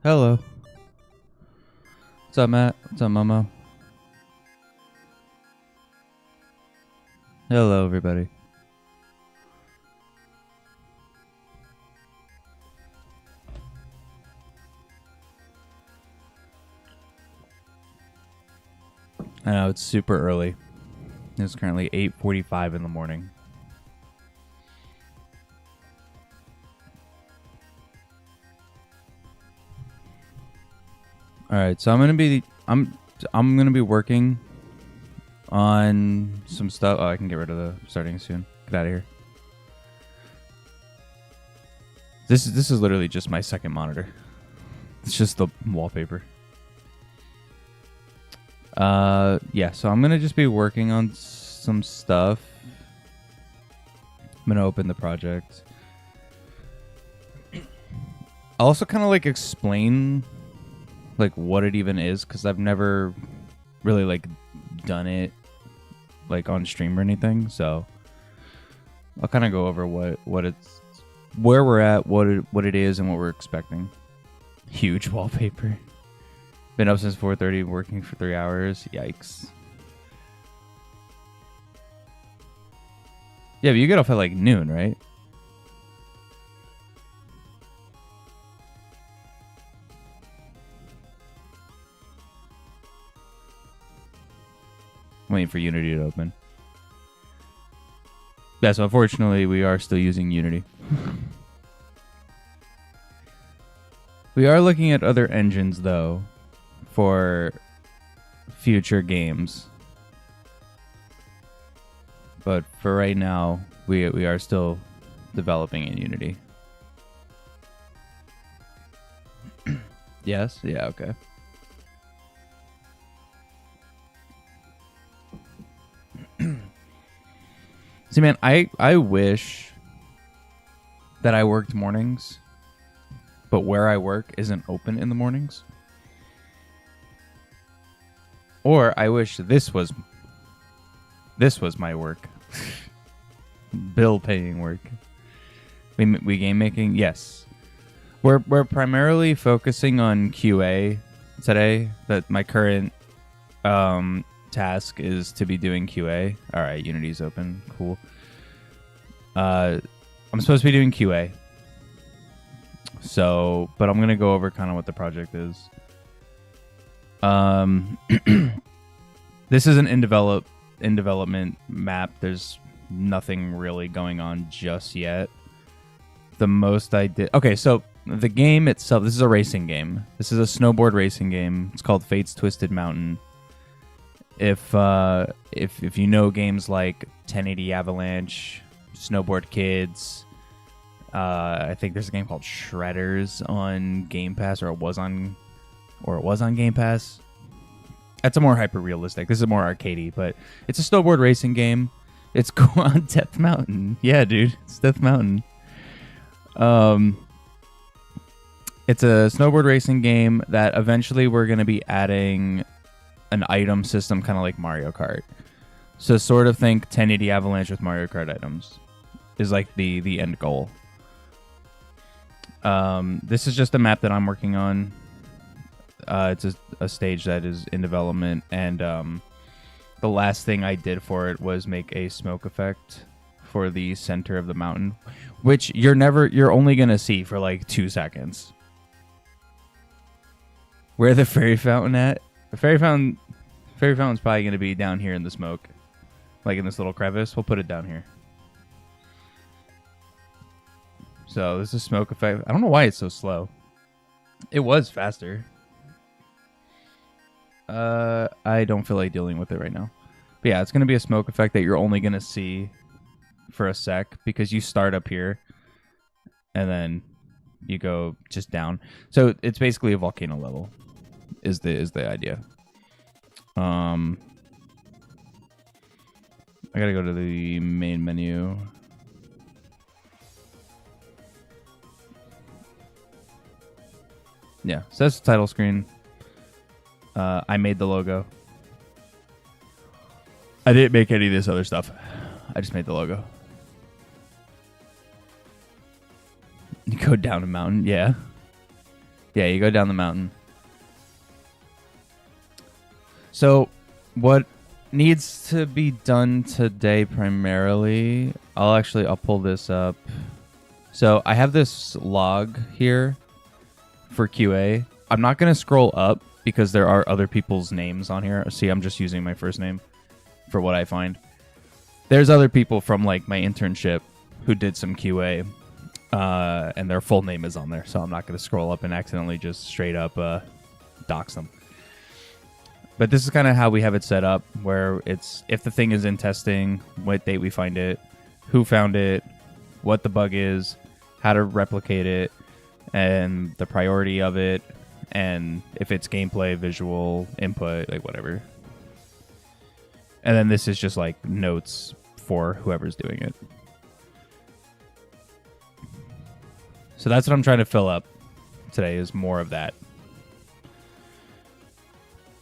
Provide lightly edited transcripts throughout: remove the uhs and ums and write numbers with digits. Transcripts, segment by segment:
Hello. What's up, Matt? What's up, Momo? Hello, everybody. I know, it's super early. It's currently 8:45 in the morning. All right, so I'm gonna be working on some stuff. Oh, I can get rid of the starting soon. Get out of here. This is literally just my second monitor. It's just the wallpaper. Yeah. So I'm gonna just be working on some stuff. I'm gonna open the project. I'll also kind of like explain like what it even is, because I've never really like done it like on stream or anything. So I'll kind of go over what it's, where we're at, what it is, and what we're expecting. Huge wallpaper. Been up since 4:30, working for 3 hours. Yikes. Yeah, but you get off at like noon, right? Waiting for Unity to open. Yeah, so unfortunately, we are still using Unity. We are looking at other engines, though, for future games. But for right now, we are still developing in Unity. Yes? Yeah, okay. See, man, I wish that I worked mornings, but where I work isn't open in the mornings. Or I wish this was my work. Bill paying work. We game making? Yes. We're primarily focusing on QA today. That my current task is to be doing QA. All right, Unity's open. Cool. I'm supposed to be doing QA. So, but I'm going to go over kind of what the project is. This is an in development map. There's nothing really going on just yet. The most I did... Okay, so the game itself, this is a racing game. This is a snowboard racing game. It's called Fate's Twisted Mountain. If you know games like 1080 Avalanche, Snowboard Kids, I think there's a game called Shredders on Game Pass, or it was on Game Pass. That's a more hyper realistic. This is more arcadey, but it's a snowboard racing game. It's on Death Mountain. Yeah, dude, it's Death Mountain. It's a snowboard racing game that eventually we're going to be adding an item system, kind of like Mario Kart. So sort of think 1080 Avalanche with Mario Kart items is like the end goal. This is just a map that I'm working on. It's a stage that is in development, and the last thing I did for it was make a smoke effect for the center of the mountain, which you're only gonna see for like 2 seconds. Where the fairy fountain at? The fairy fountain's probably gonna be down here in the smoke, like in this little crevice. We'll put it down here. So this is smoke effect. I don't know why it's so slow. It was faster. I don't feel like dealing with it right now. But yeah, it's going to be a smoke effect that you're only going to see for a sec because you start up here and then you go just down. So it's basically a volcano level is the idea. I gotta go to the main menu. Yeah, so that's the title screen. I made the logo. I didn't make any of this other stuff. I just made the logo. You go down a mountain, yeah. Yeah, you go down the mountain. So, what needs to be done today primarily, I'll pull this up. So, I have this log here for QA. I'm not going to scroll up because there are other people's names on here. See, I'm just using my first name for what I find. There's other people from like my internship who did some QA, and their full name is on there. So I'm not going to scroll up and accidentally just straight up dox them. But this is kind of how we have it set up, where it's if the thing is in testing, what date we find it, who found it, what the bug is, how to replicate it, and the priority of it, and if it's gameplay, visual, input, like whatever. And then this is just like notes for whoever's doing it. So that's what I'm trying to fill up today, is more of that.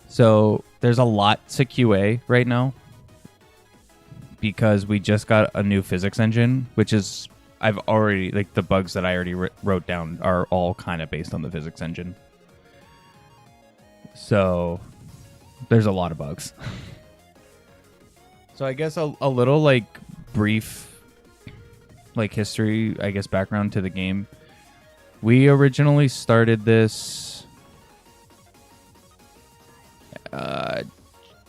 So there's a lot to QA right now because we just got a new physics engine, which is, I've already, like the bugs that I already wrote down are all kind of based on the physics engine. So there's a lot of bugs. So I guess a little like brief like history, I guess background to the game. We originally started this,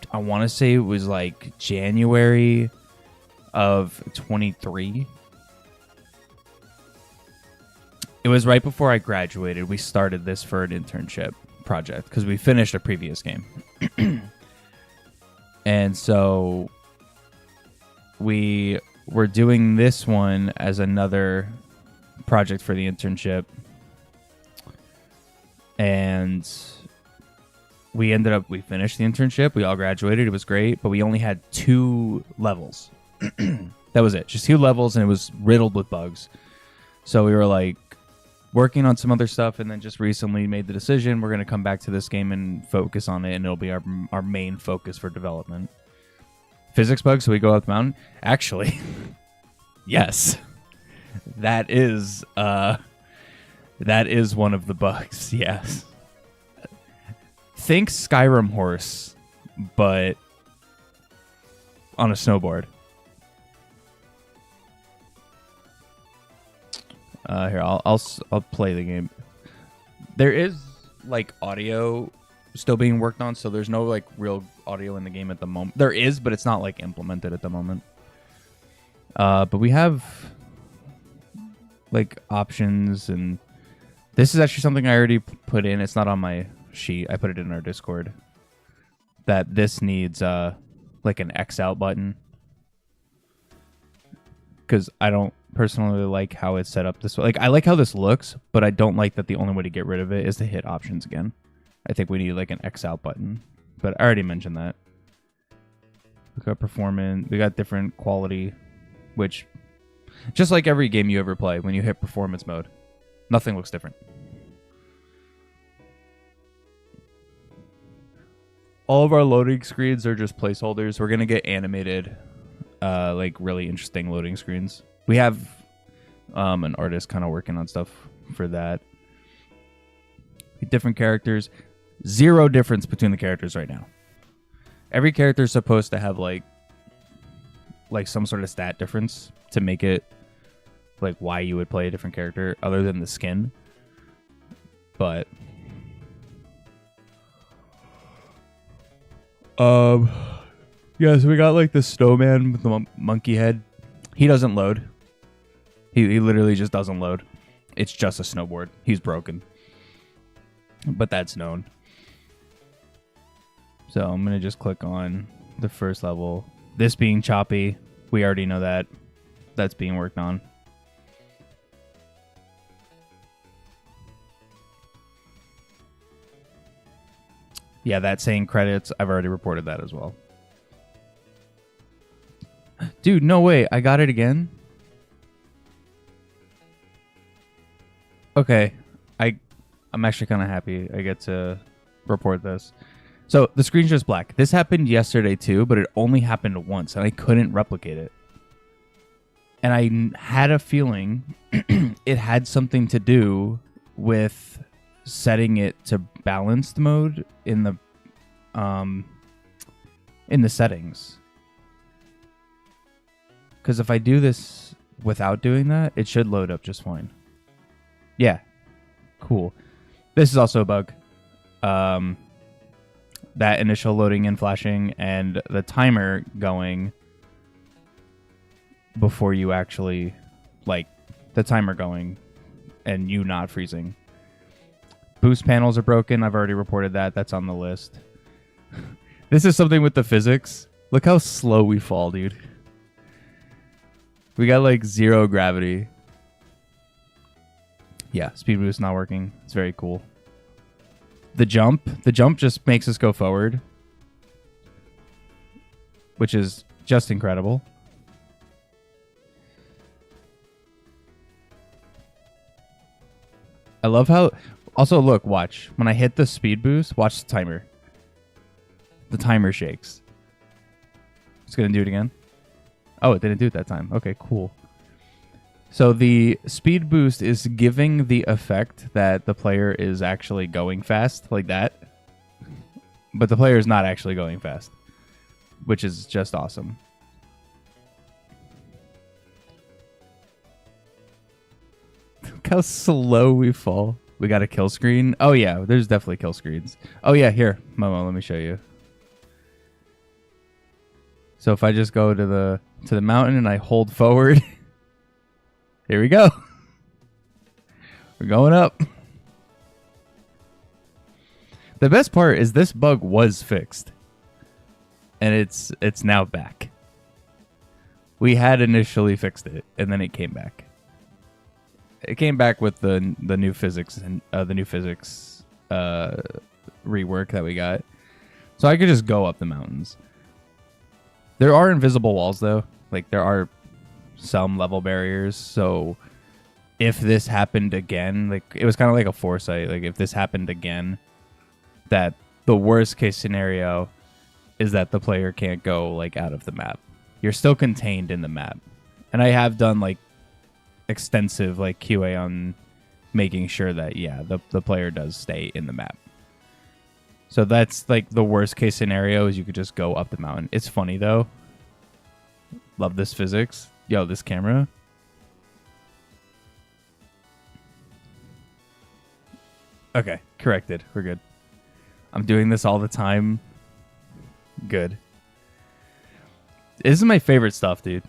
I want to say it was like January of 23. It was right before I graduated. We started this for an internship project because we finished a previous game. And so we were doing this one as another project for the internship. And we finished the internship. We all graduated. It was great, but we only had 2 levels. That was it. Just 2 levels, and it was riddled with bugs. So we were like working on some other stuff, and then just recently made the decision we're going to come back to this game and focus on it, and it'll be our main focus for development. Physics bugs, so we go up the mountain. Actually, yes. That is one of the bugs, yes. Think Skyrim horse, but on a snowboard. Here, I'll play the game. There is like audio still being worked on, so there's no like real audio in the game at the moment. There is, but it's not like implemented at the moment. But we have like options, and this is actually something I already put in. It's not on my sheet. I put it in our Discord. That this needs like an X out button, because I don't personally like how it's set up this way. Like, I like how this looks, but I don't like that the only way to get rid of it is to hit options again. I think we need like an X out button, but I already mentioned that. We got performance. We got different quality, which just like every game you ever play, when you hit performance mode, nothing looks different. All of our loading screens are just placeholders. We're going to get animated, like really interesting loading screens. We have an artist kind of working on stuff for that. Different characters. Zero difference between the characters right now. Every character is supposed to have like some sort of stat difference to make it like why you would play a different character other than the skin. But yeah, so we got like the snowman with the monkey head. He doesn't load. He literally just doesn't load. It's just a snowboard. He's broken. But that's known. So I'm going to just click on the first level. This being choppy, we already know that. that's being worked on. Yeah, that saying credits, I've already reported that as well. Dude, no way. I got it again. Okay. I'm actually kind of happy I get to report this. So the screen's just black. This happened yesterday too, but it only happened once and I couldn't replicate it. And I had a feeling it had something to do with setting it to balanced mode in the settings. Because if I do this without doing that, it should load up just fine. Yeah. Cool. This is also a bug. That initial loading and flashing and the timer going before you actually, like, the timer going and you not freezing. Boost panels are broken. I've already reported that. That's on the list. This is something with the physics. Look how slow we fall, dude. We got like 0 gravity. Yeah, speed boost not working. It's very cool. The jump just makes us go forward, which is just incredible. I love how... Also, look, watch. When I hit the speed boost, watch the timer. The timer shakes. It's going to do it again. Oh, it didn't do it that time. Okay, cool. So the speed boost is giving the effect that the player is actually going fast, like that. But the player is not actually going fast, which is just awesome. Look how slow we fall. We got a kill screen. Oh yeah, there's definitely kill screens. Oh yeah, here, Momo, let me show you. So if I just go to the mountain and I hold forward, here we go. We're going up. The best part is this bug was fixed, and it's now back. We had initially fixed it, and then it came back. It came back with the new physics and the new physics rework that we got, so I could just go up the mountains. There are invisible walls though, like there are some level barriers. So if this happened again, like it was kind of like a foresight. Like if this happened again, that the worst case scenario is that the player can't go like out of the map. You're still contained in the map, and I have done like extensive like QA on making sure that the player does stay in the map. So that's like the worst case scenario is you could just go up the mountain. It's funny though. Love this physics. Yo, this camera. Okay, corrected. We're good. I'm doing this all the time. Good. This is my favorite stuff, dude.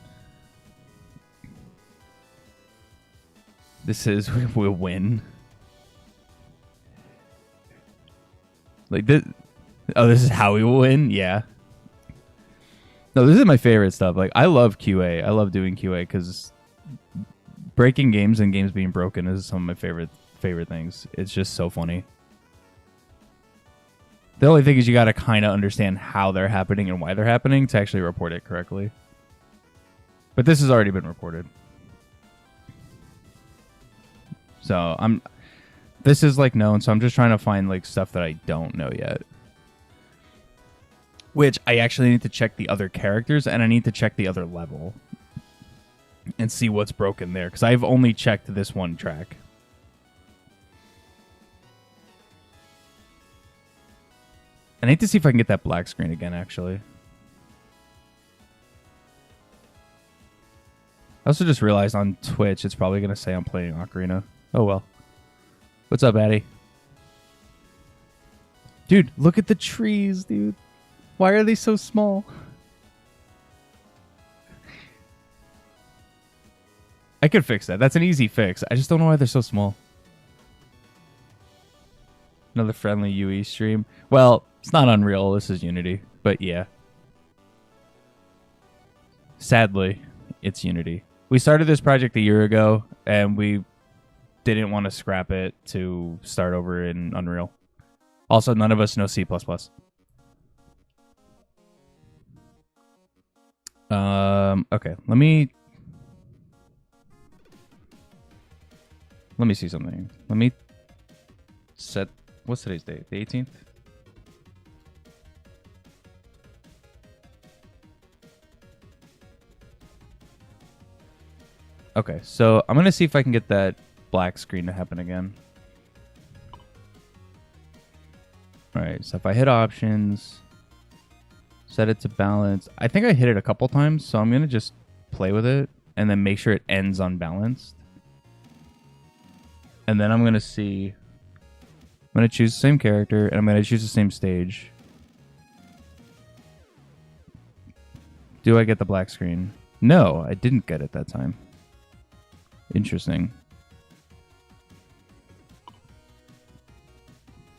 This is we'll win. Like this. Oh, this is how we will win. Yeah. No, this is my favorite stuff. Like I love QA. I love doing QA because breaking games and games being broken is some of my favorite things. It's just so funny. The only thing is you got to kind of understand how they're happening and why they're happening to actually report it correctly. But this has already been reported. So this is like known, so I'm just trying to find like stuff that I don't know yet. Which I actually need to check the other characters and I need to check the other level and see what's broken there because I've only checked this one track. I need to see if I can get that black screen again, actually. I also just realized on Twitch it's probably going to say I'm playing Ocarina. Oh well. What's up, Addy? Dude, look at the trees, dude. Why are they so small? I could fix that. That's an easy fix. I just don't know why they're so small. Another friendly UE stream. Well, it's not Unreal. This is Unity. But yeah. Sadly, it's Unity. We started this project a year ago, and we didn't want to scrap it to start over in Unreal. Also, none of us know C++. Okay, let me see something. Let me set, what's today's date? The 18th? Okay, so I'm gonna see if I can get that black screen to happen again. Alright, so if I hit options, set it to balance. I think I hit it a couple times, so I'm gonna just play with it and then make sure it ends unbalanced. And then I'm gonna see, I'm gonna choose the same character and I'm gonna choose the same stage. Do I get the black screen? No, I didn't get it that time. Interesting.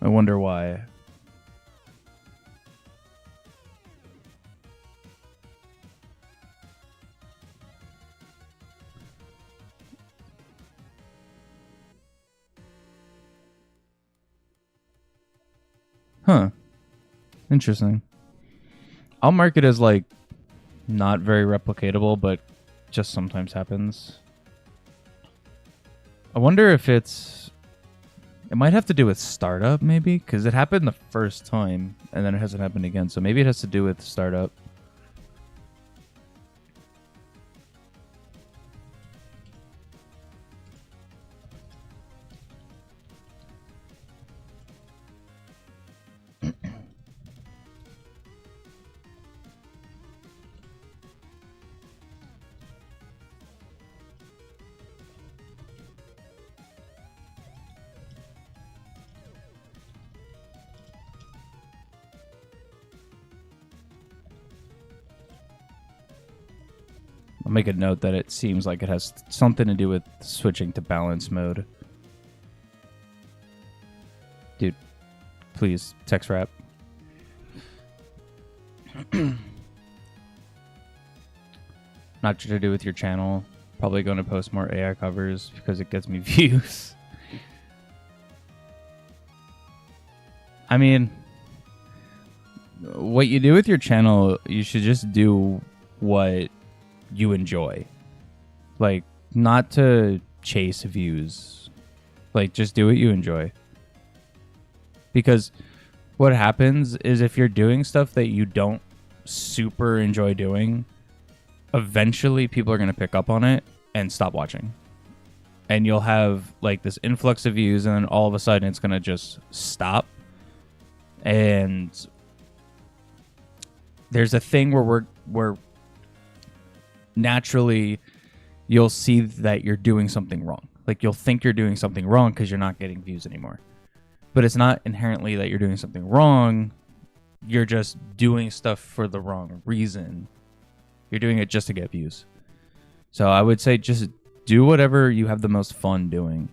I wonder why. Huh. Interesting. I'll mark it as like not very replicatable, but just sometimes happens. I wonder if it might have to do with startup, maybe, because it happened the first time and then it hasn't happened again. So maybe it has to do with startup. I'll make a note that it seems like it has something to do with switching to balance mode. Dude, please, text wrap. Not to do with your channel. Probably going to post more AI covers because it gets me views. I mean, what you do with your channel, you should just do what you enjoy. Like, not to chase views. Like, just do what you enjoy. Because what happens is if you're doing stuff that you don't super enjoy doing, eventually people are going to pick up on it and stop watching. And you'll have like this influx of views, and then all of a sudden it's going to just stop. And there's a thing where we're naturally you'll see that you're doing something wrong. Like, you'll think you're doing something wrong because you're not getting views anymore. But it's not inherently that you're doing something wrong. You're just doing stuff for the wrong reason. You're doing it just to get views. So I would say just do whatever you have the most fun doing.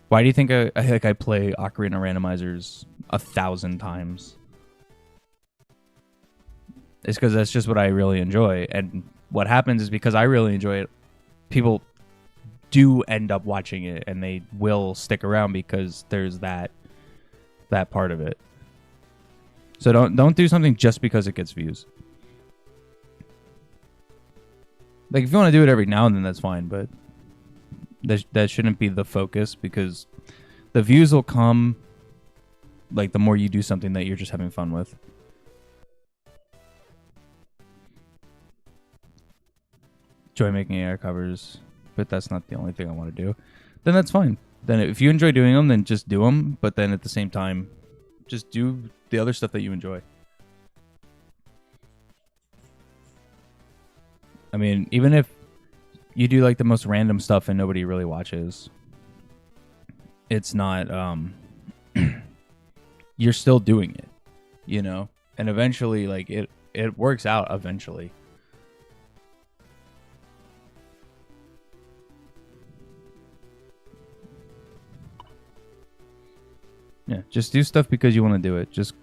Why do you think I play Ocarina Randomizers 1,000 times? It's because that's just what I really enjoy. And what happens is because I really enjoy it, people do end up watching it and they will stick around because there's that part of it. So don't do something just because it gets views. Like, if you want to do it every now and then, that's fine, but that shouldn't be the focus, because the views will come like the more you do something that you're just having fun with. Enjoy making AI covers, but that's not the only thing I want to do. Then that's fine. Then if you enjoy doing them, then just do them, but then at the same time, just do the other stuff that you enjoy. I mean, even if you do like the most random stuff and nobody really watches, it's not, you're still doing it, you know? And eventually, like, it works out eventually. Yeah, just do stuff because you want to do it. Just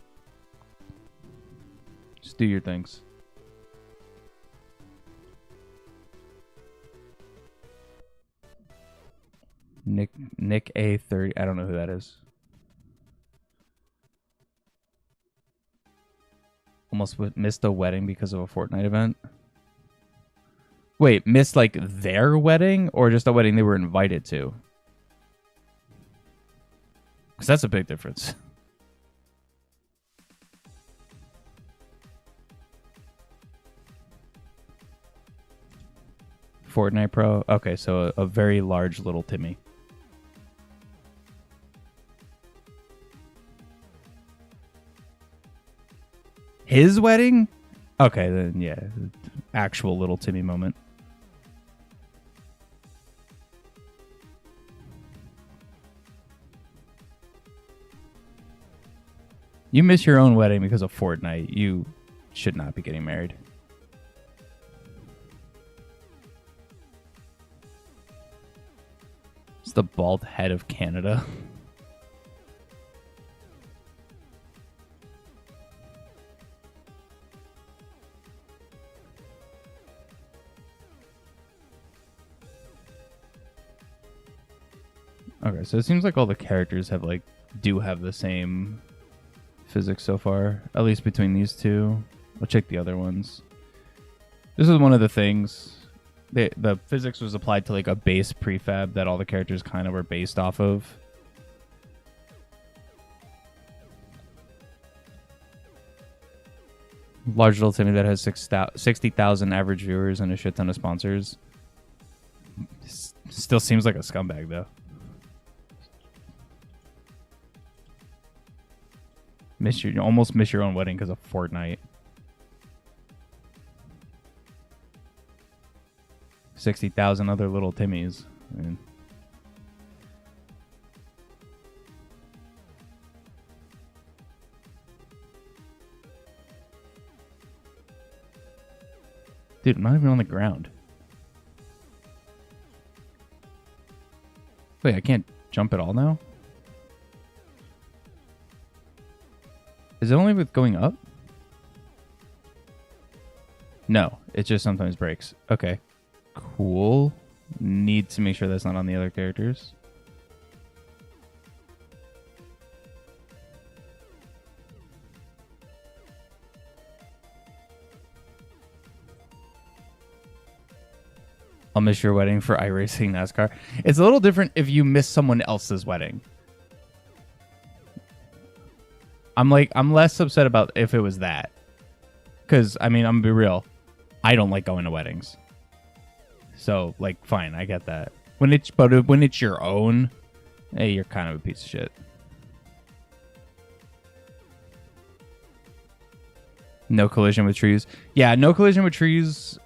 do your things. Nick A30. I don't know who that is. Almost missed a wedding because of a Fortnite event. Wait, missed like their wedding or just a wedding they were invited to? Because that's a big difference. Fortnite Pro. Okay, so a very large little Timmy. His wedding? Okay, then yeah. Actual little Timmy moment. You miss your own wedding because of Fortnite. You should not be getting married. It's the bald head of Canada. Okay, so it seems like all the characters have do have the same physics so far, at least between these two. I'll check the other ones. This is one of the things. The physics was applied to like a base prefab that all the characters kind of were based off of. Large little Timmy that has 60,000 average viewers and a shit ton of sponsors. Still seems like a scumbag though. You almost miss your own wedding because of Fortnite. 60,000 other little Timmys. I mean, dude, I'm not even on the ground. Wait, I can't jump at all now? Is it only with going up? No, it just sometimes breaks. Okay. Cool. Need to make sure that's not on the other characters. I'll miss your wedding for iRacing NASCAR. It's a little different if you miss someone else's wedding. I'm less upset about if it was that. Because, I mean, I'm gonna be real. I don't like going to weddings. So, fine, I get that. When it's your own, hey, you're kind of a piece of shit. No collision with trees. Yeah, no collision with trees.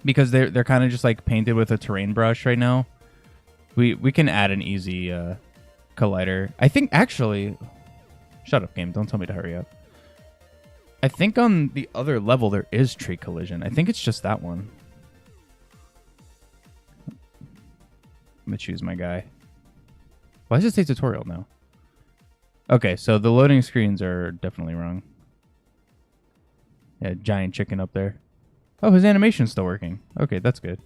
Because they're kind of just painted with a terrain brush right now. We can add an easy collider. I think actually. Shut up, game. Don't tell me to hurry up. I think on the other level there is tree collision. I think it's just that one. I'm going to choose my guy. Why does it say tutorial now? Okay, so the loading screens are definitely wrong. Yeah, giant chicken up there. Oh, his animation's still working. Okay, that's good.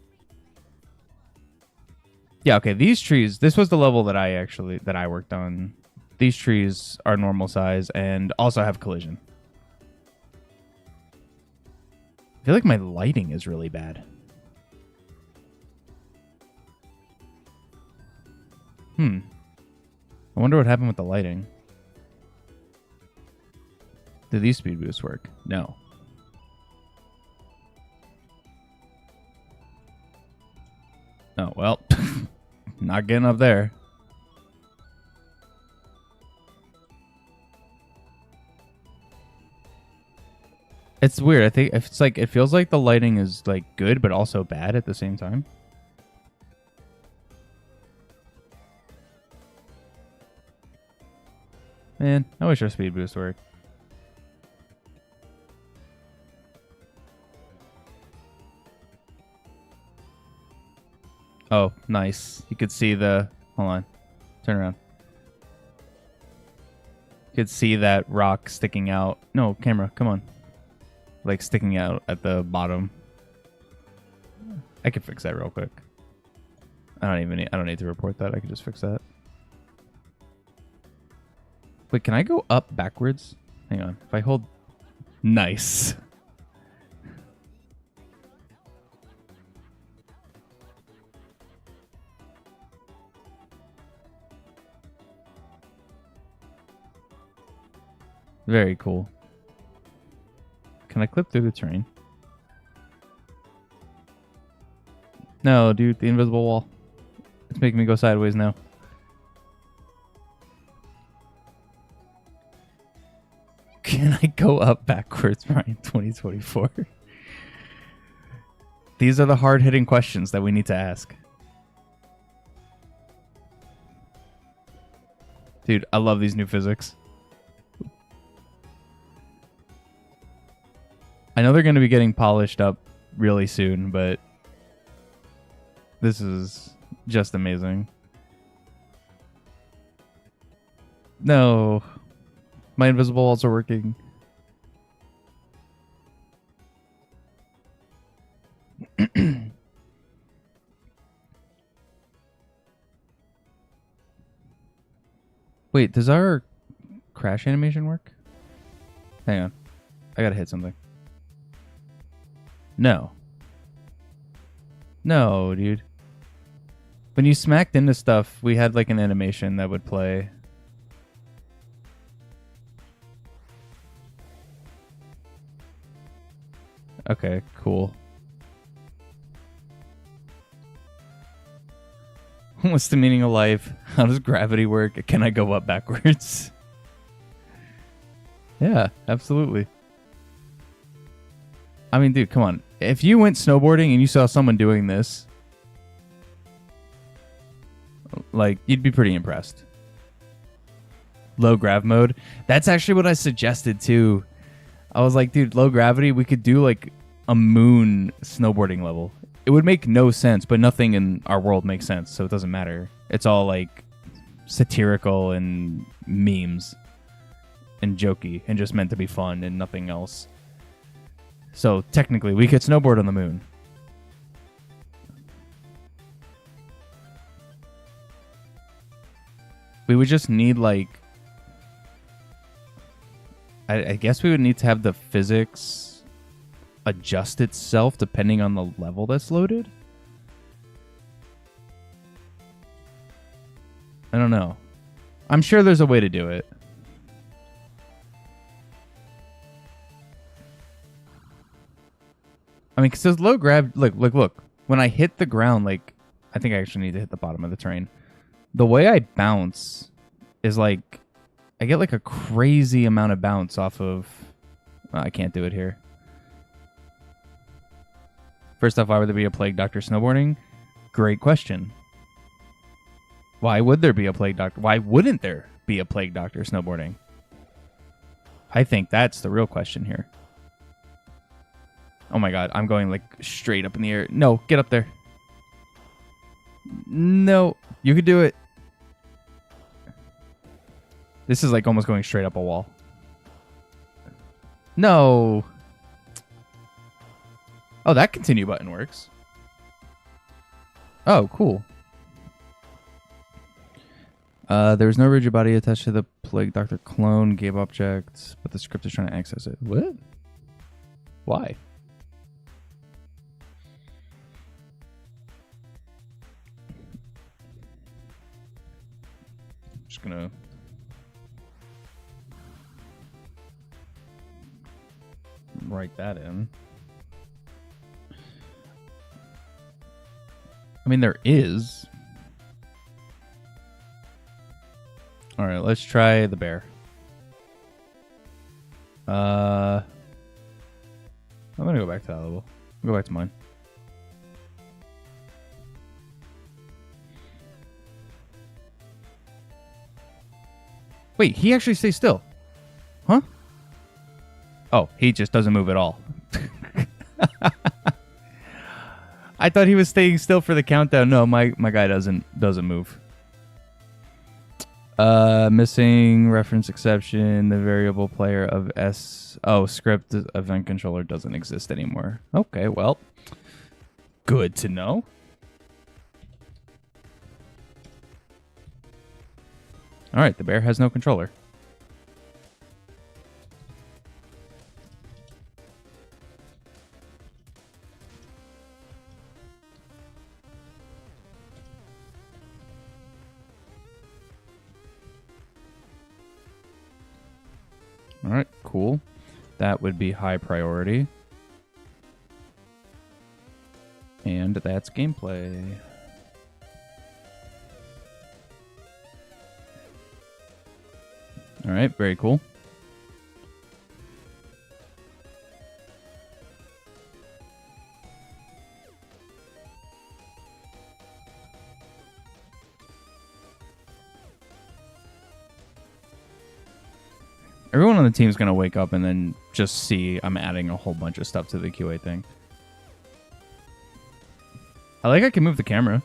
Yeah, okay, these trees, this was the level that I worked on. These trees are normal size and also have collision. I feel like my lighting is really bad. I wonder what happened with the lighting. Did these speed boosts work? No. Oh, well. Not getting up there. It's weird. I think it's it feels like the lighting is good but also bad at the same time. Man, I wish our speed boost worked. Oh, nice. You could see the... Hold on. Turn around. You could see that rock sticking out. No, camera, come on. Sticking out at the bottom. I could fix that real quick. I don't need to report that. I can just fix that. Wait, can I go up backwards? Hang on. If I hold... Nice. Very cool. Can I clip through the terrain? No, dude, the invisible wall. It's making me go sideways now. Can I go up backwards, Ryan? 2024. These are the hard-hitting questions that we need to ask. Dude, I love these new physics. I know they're going to be getting polished up really soon, but this is just amazing. No. My invisible walls are working. Wait, does our crash animation work? Hang on. I gotta hit something. No. No, dude. When you smacked into stuff, we had like an animation that would play. Okay, cool. What's the meaning of life? How does gravity work? Can I go up backwards? Yeah, absolutely. I mean, dude, come on. If you went snowboarding and you saw someone doing this, like, you'd be pretty impressed. Low grav mode. That's actually what I suggested too. I was like, dude, low gravity, we could do like a moon snowboarding level. It would make no sense, but nothing in our world makes sense, so it doesn't matter. It's all like satirical and memes and jokey and just meant to be fun and nothing else. So technically, we could snowboard on the moon. We would just need like... I guess we would need to have the physics adjust itself depending on the level that's loaded. I don't know. I'm sure there's a way to do it. I mean, because there's low grab... Look. When I hit the ground, like... I think I actually need to hit the bottom of the terrain. The way I bounce is like... I get like a crazy amount of bounce off of... I can't do it here. First off, why would there be a Plague Doctor snowboarding? Great question. Why would there be a Plague Doctor? Why wouldn't there be a Plague Doctor snowboarding? I think that's the real question here. Oh my god, I'm going like straight up in the air. No, get up there. No, you could do it. This is like almost going straight up a wall. No. Oh, that continue button works. Oh, cool. There was no rigid body attached to the Plague Doctor clone game object, but the script is trying to access it. What? Why? Just gonna... write that in. I mean, there is. All right, let's try the bear. I'm gonna go back to that level. I'll go back to mine. Wait, he actually stays still. Huh? Oh, he just doesn't move at all. I thought he was staying still for the countdown. No, my guy doesn't move. Missing reference exception. The variable player of S. Oh, script event controller doesn't exist anymore. Okay, well, good to know. All right, the bear has no controller. All right, cool. That would be high priority. And that's gameplay. All right, very cool. Everyone on the team is going to wake up and then just see I'm adding a whole bunch of stuff to the QA thing. I can move the camera.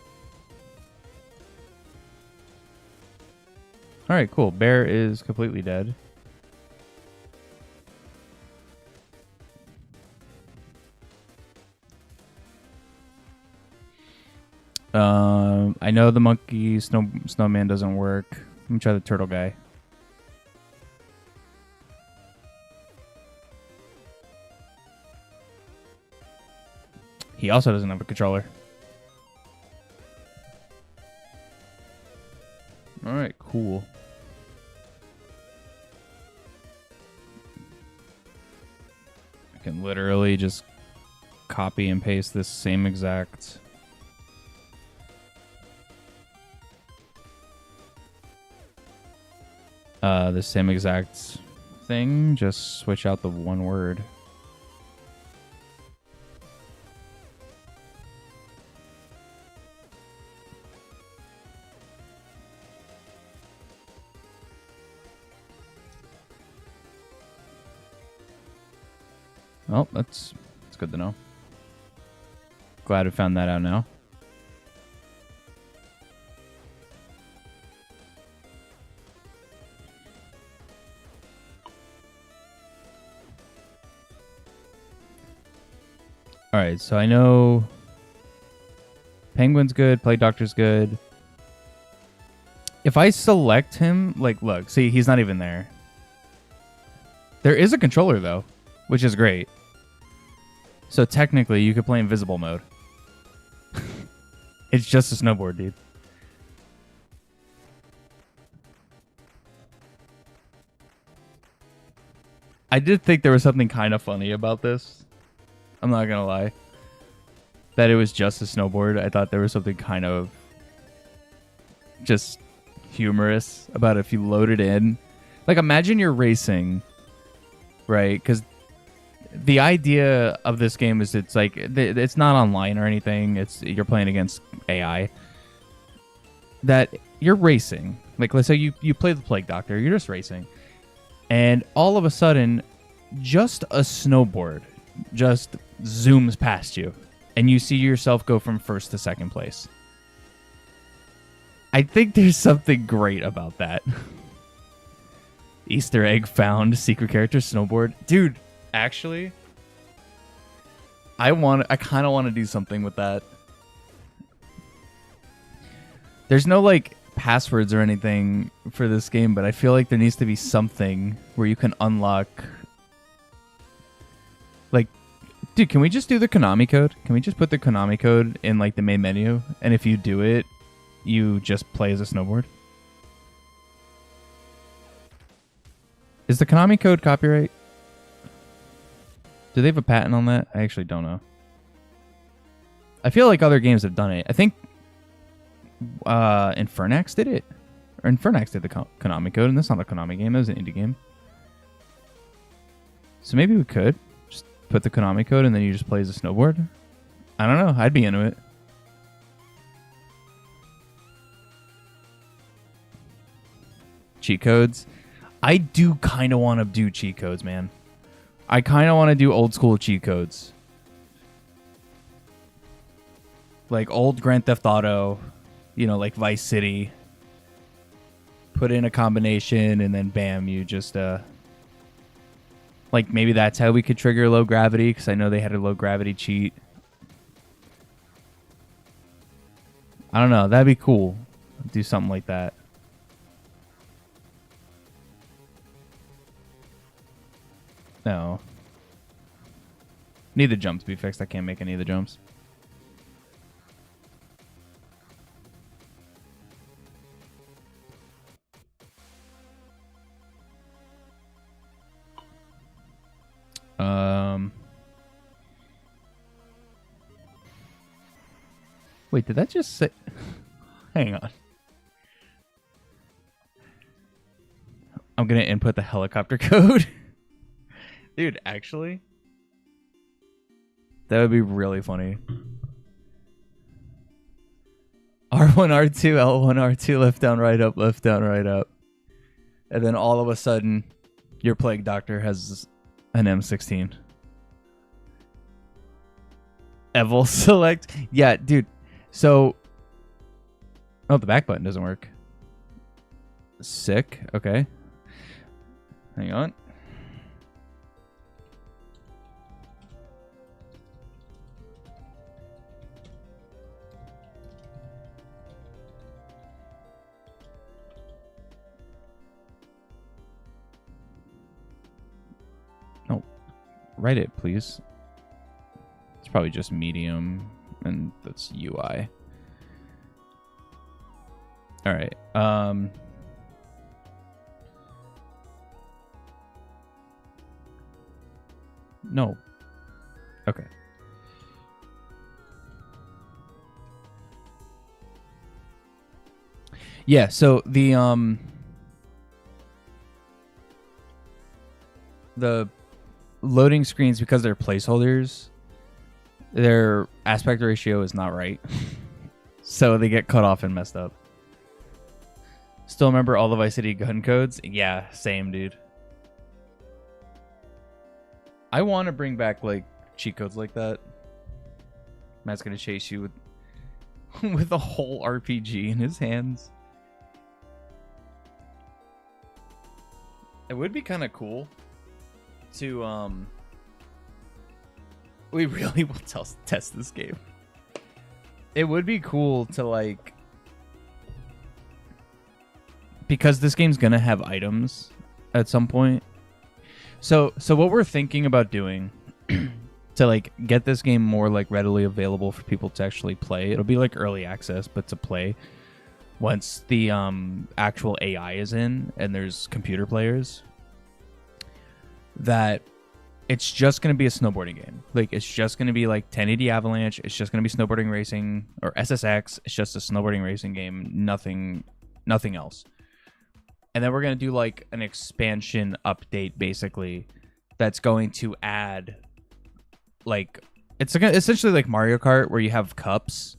All right, cool. Bear is completely dead. I know the monkey snowman doesn't work. Let me try the turtle guy. He also doesn't have a controller. All right, cool. I can literally just copy and paste this same exact thing, just switch out the one word. Well, that's good to know. Glad I found that out now. All right, so I know Penguin's good, Plague Doctor's good. If I select him, like, look, see, he's not even there. There is a controller, though, which is great. So technically, you could play invisible mode. It's just a snowboard, dude. I did think there was something kind of funny about this. I'm not gonna lie. That it was just a snowboard. I thought there was something kind of just humorous about it if you load it in. Like, imagine you're racing, right? Because the idea of this game is it's like it's not online or anything. You're playing against AI. That you're racing. Like, let's say you play the Plague Doctor. You're just racing, and all of a sudden, just a snowboard just zooms past you, and you see yourself go from first to second place. I think there's something great about that. Easter egg found. Secret character snowboard, dude. Actually, I kind of want to do something with that. There's no like passwords or anything for this game, but I feel like there needs to be something where you can unlock. Like, dude, can we just do the Konami code? Can we just put the Konami code in like the main menu, and if you do it, you just play as a snowboard? Is the Konami code copyright? Do they have a patent on that? I actually don't know. I feel like other games have done it. I think Infernax did it. Or Infernax did the Konami code, and that's not a Konami game. It was an indie game. So maybe we could just put the Konami code, and then you just play as a snowboard. I don't know. I'd be into it. Cheat codes. I do kind of want to do cheat codes, man. I kind of want to do old school cheat codes. Like old Grand Theft Auto, you know, like Vice City. Put in a combination and then bam, you just like maybe that's how we could trigger low gravity, because I know they had a low gravity cheat. I don't know, that'd be cool. Do something like that. No. Need the jump to be fixed. I can't make any of the jumps. Wait, did that just say... Hang on. I'm going to input the helicopter code. Dude, actually... That would be really funny. R1, R2, L1, R2, left, down, right, up, left, down, right, up. And then all of a sudden, your Plague Doctor has an M16. Evil select. Yeah, dude. So... Oh, the back button doesn't work. Sick. Okay. Hang on. No. Write it, please. It's probably just medium, and that's UI. All right. No. Okay. Yeah, so the loading screens, because they're placeholders, their aspect ratio is not right. So they get cut off and messed up. Still remember all the Vice City gun codes? Yeah, same, dude. I want to bring back, like, cheat codes like that. Matt's gonna chase you with with a whole RPG in his hands. It would be kind of cool to, we really will test this game. It would be cool to, like, because this game's gonna have items at some point. So what we're thinking about doing to, like, get this game more, like, readily available for people to actually play. It'll be like early access, but to play once the actual AI is in and there's computer players. That it's just going to be a snowboarding game. Like, it's just going to be like 1080 Avalanche. It's just going to be snowboarding racing, or SSX. It's just a snowboarding racing game. Nothing else. And then we're going to do, like, an expansion update, basically, that's going to add, like, it's essentially like Mario Kart, where you have cups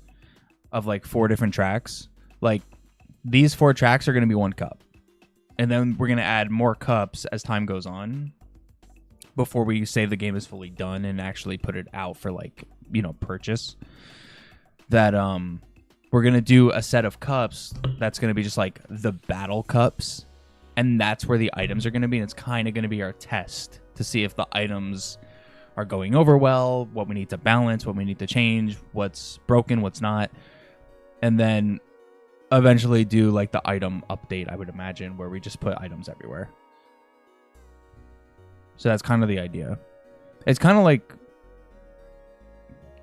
of, like, 4 different tracks. Like, these 4 tracks are going to be 1 cup. And then we're going to add more cups as time goes on, before we say the game is fully done and actually put it out for, like, you know, purchase. That we're gonna do a set of cups that's gonna be just like the battle cups, and that's where the items are gonna be, and it's kind of gonna be our test to see if the items are going over well, what we need to balance, what we need to change, what's broken, what's not, and then eventually do, like, the item update, I would imagine, where we just put items everywhere. So that's kind of the idea. It's kind of like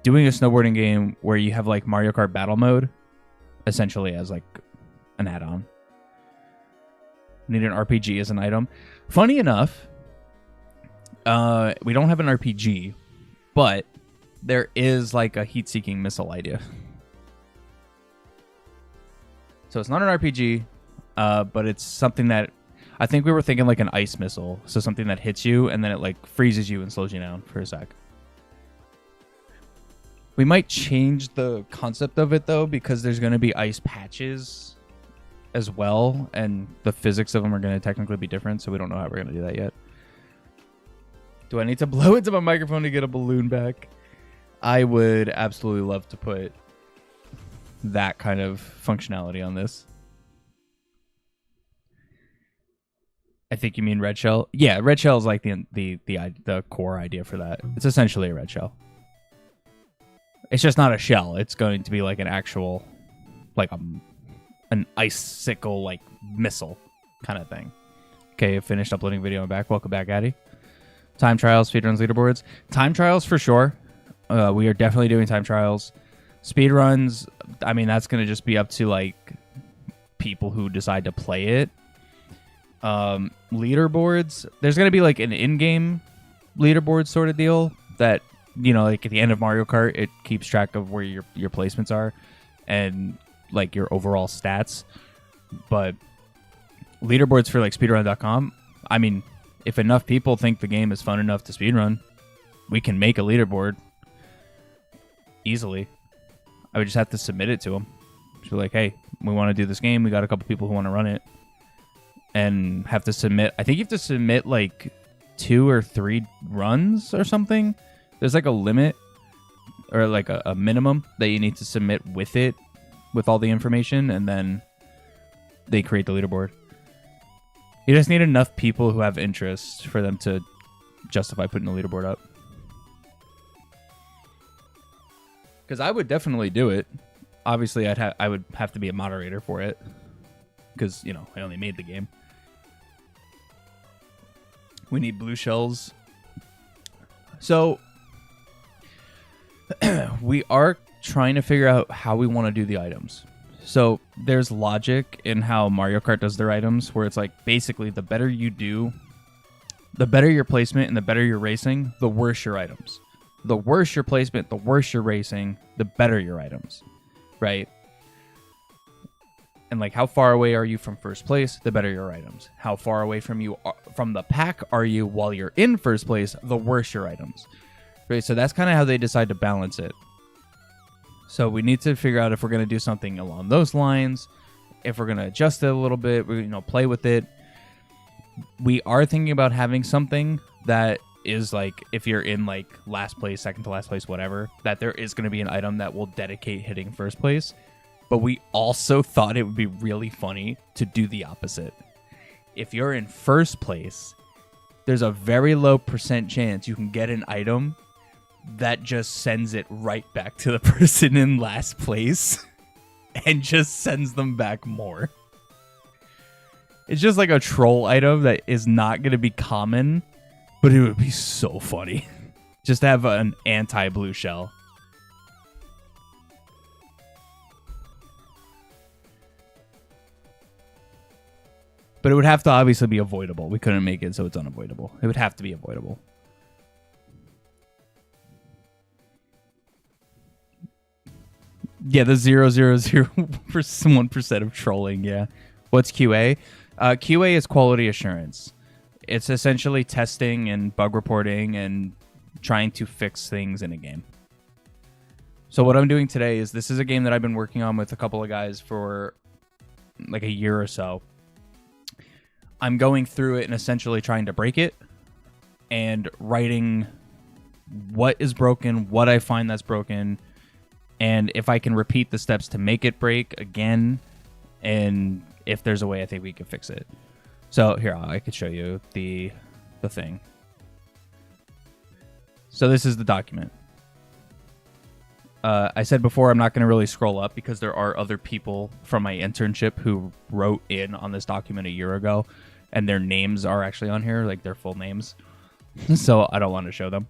doing a snowboarding game where you have, like, Mario Kart battle mode, essentially, as, like, an add-on. Need an RPG as an item. Funny enough, we don't have an RPG, but there is, like, a heat-seeking missile idea. So it's not an RPG, but it's something that I think we were thinking, like, an ice missile. So something that hits you and then it, like, freezes you and slows you down for a sec. We might change the concept of it, though, because there's going to be ice patches as well, and the physics of them are going to technically be different, so we don't know how we're going to do that yet. Do I need to blow into my microphone to get a balloon back? I would absolutely love to put that kind of functionality on this. I think you mean red shell. Yeah, red shell is like the core idea for that. It's essentially a red shell. It's just not a shell. It's going to be like an actual, like an icicle, like, missile kind of thing. Okay, I finished uploading video. I'm back. Welcome back, Addy. Time trials, speedruns, leaderboards. Time trials for sure. We are definitely doing time trials. Speedruns, I mean, that's going to just be up to like people who decide to play it. Leaderboards, there's going to be like an in-game leaderboard sort of deal that, you know, like at the end of Mario Kart, it keeps track of where your placements are and like your overall stats. But leaderboards for like speedrun.com, I mean, if enough people think the game is fun enough to speedrun, we can make a leaderboard easily. I would just have to submit it to them. Just be like, hey, we want to do this game. We got a couple people who want to run it. And have to submit, I think you have to submit like 2 or 3 runs or something. There's like a limit or like a minimum that you need to submit with it, with all the information, and then they create the leaderboard. You just need enough people who have interest for them to justify putting the leaderboard up. Because I would definitely do it. Obviously, I would have to be a moderator for it. Because, you know, I only made the game. We need blue shells. So, we are trying to figure out how we want to do the items. So, there's logic in how Mario Kart does their items, where it's like, basically, the better you do, the better your placement and the better your racing, the worse your items. The worse your placement, the worse your racing, the better your items. Right? And like, how far away are you from first place, the better your items. How far away from the pack are you while you're in first place, the worse your items. Right? So that's kind of how they decide to balance it. So we need to figure out if we're going to do something along those lines, if we're going to adjust it a little bit, play with it. We are thinking about having something that is like, if you're in like last place, second to last place, whatever, that there is going to be an item that will dedicate hitting first place. But we also thought it would be really funny to do the opposite. If you're in first place, there's a very low % chance you can get an item that just sends it right back to the person in last place and just sends them back more. It's just like a troll item that is not going to be common, but it would be so funny just to have an anti-blue shell. But it would have to obviously be avoidable. We couldn't make it so it's unavoidable. It would have to be avoidable. Yeah, the 0.001% of trolling, yeah. What's QA? QA is quality assurance. It's essentially testing and bug reporting and trying to fix things in a game. So what I'm doing today is, this is a game that I've been working on with a couple of guys for like a year or so. I'm going through it and essentially trying to break it and writing what is broken, what I find that's broken, and if I can repeat the steps to make it break again, and if there's a way I think we can fix it. So here, I could show you the thing. So this is the document. I said before, I'm not going to really scroll up because there are other people from my internship who wrote in on this document a year ago, and their names are actually on here, like their full names. So I don't want to show them.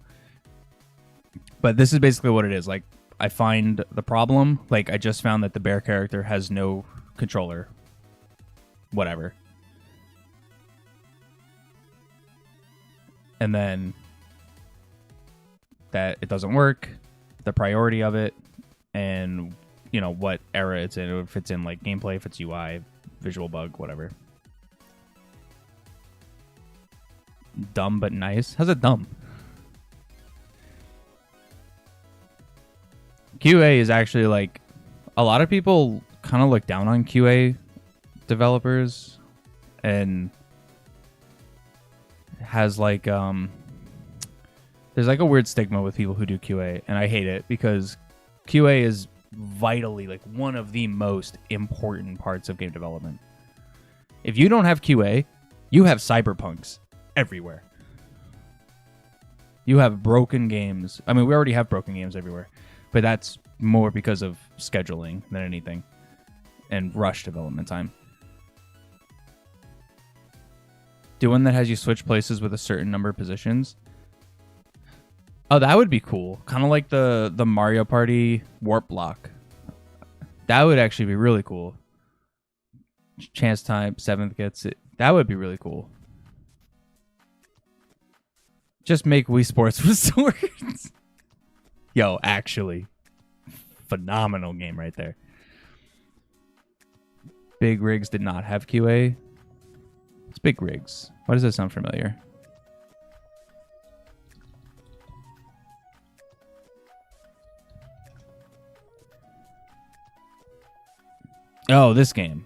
But this is basically what it is. Like, I find the problem. Like, I just found that the bear character has no controller. Whatever. And then that it doesn't work, the priority of it, and what era it's in, if it's in like gameplay, if it's UI, visual bug, whatever. Dumb but nice. How's it dumb? QA is actually like, a lot of people kind of look down on QA developers, and has like there's like a weird stigma with people who do QA, and I hate it because QA is vitally like one of the most important parts of game development. If you don't have QA, you have cyberpunks everywhere. You have broken games. I mean, we already have broken games everywhere, but that's more because of scheduling than anything, and rush development time. Do one that has you switch places with a certain number of positions. Oh, that would be cool. Kind of like the Mario Party warp block. That would actually be really cool. Chance time, 7th gets it. That would be really cool. Just make Wii Sports with swords. Yo, actually. Phenomenal game right there. Big Rigs did not have QA. It's Big Rigs. Why does that sound familiar? Oh, this game.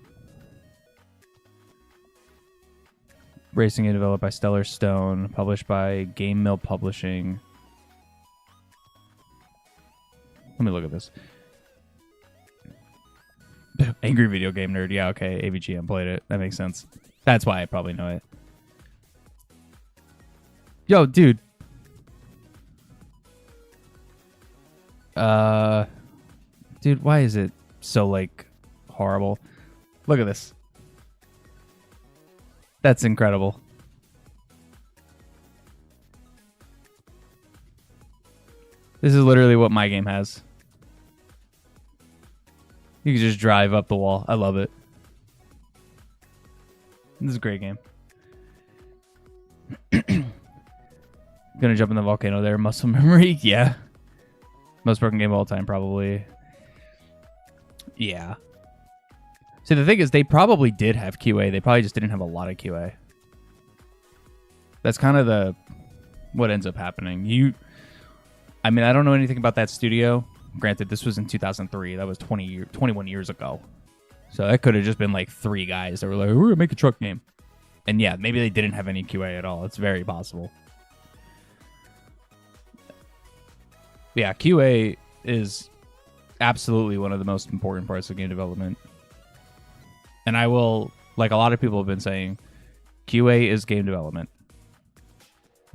Racing game developed by Stellar Stone, published by Game Mill Publishing. Let me look at this. Angry Video Game Nerd. Yeah, okay. AVGM played it. That makes sense. That's why I probably know it. Yo, dude. Dude, why is it so, like, horrible? Look at this. That's incredible. This is literally what my game has. You can just drive up the wall. I love it. This is a great game. Gonna jump in the volcano there. Muscle memory? Yeah. Most broken game of all time, probably. Yeah. See, the thing is, they probably did have QA. They probably just didn't have a lot of QA. That's kind of what ends up happening. I mean, I don't know anything about that studio. Granted, this was in 2003. That was 21 years ago. So that could have just been like 3 guys that were like, we're going to make a truck game. And yeah, maybe they didn't have any QA at all. It's very possible. Yeah, QA is absolutely one of the most important parts of game development. And I will, like a lot of people have been saying, QA is game development.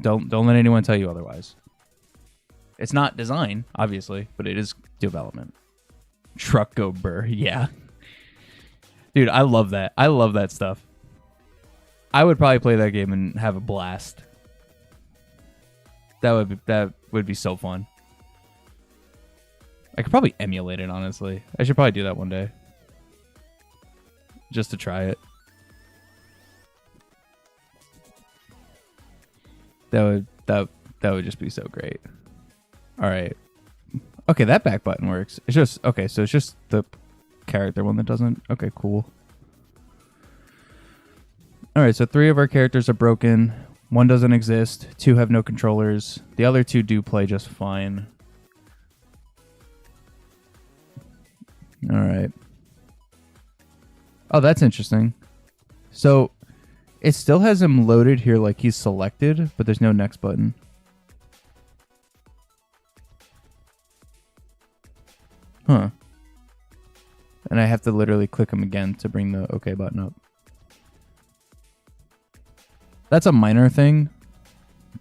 Don't let anyone tell you otherwise. It's not design, obviously, but it is development. Truck go burr, yeah. Dude, I love that. I love that stuff. I would probably play that game and have a blast. That would be so fun. I could probably emulate it, honestly. I should probably do that one day. Just to try it. That would just be so great. All right. Okay, that back button works. It's just okay, so it's just the character one that doesn't. Okay, cool. All right, so 3 of our characters are broken. 1 doesn't exist. 2 have no controllers. The other 2 do play just fine. All right. Oh, that's interesting. So it still has him loaded here like he's selected, but there's no next button. Huh. And I have to literally click him again to bring the OK button up. That's a minor thing,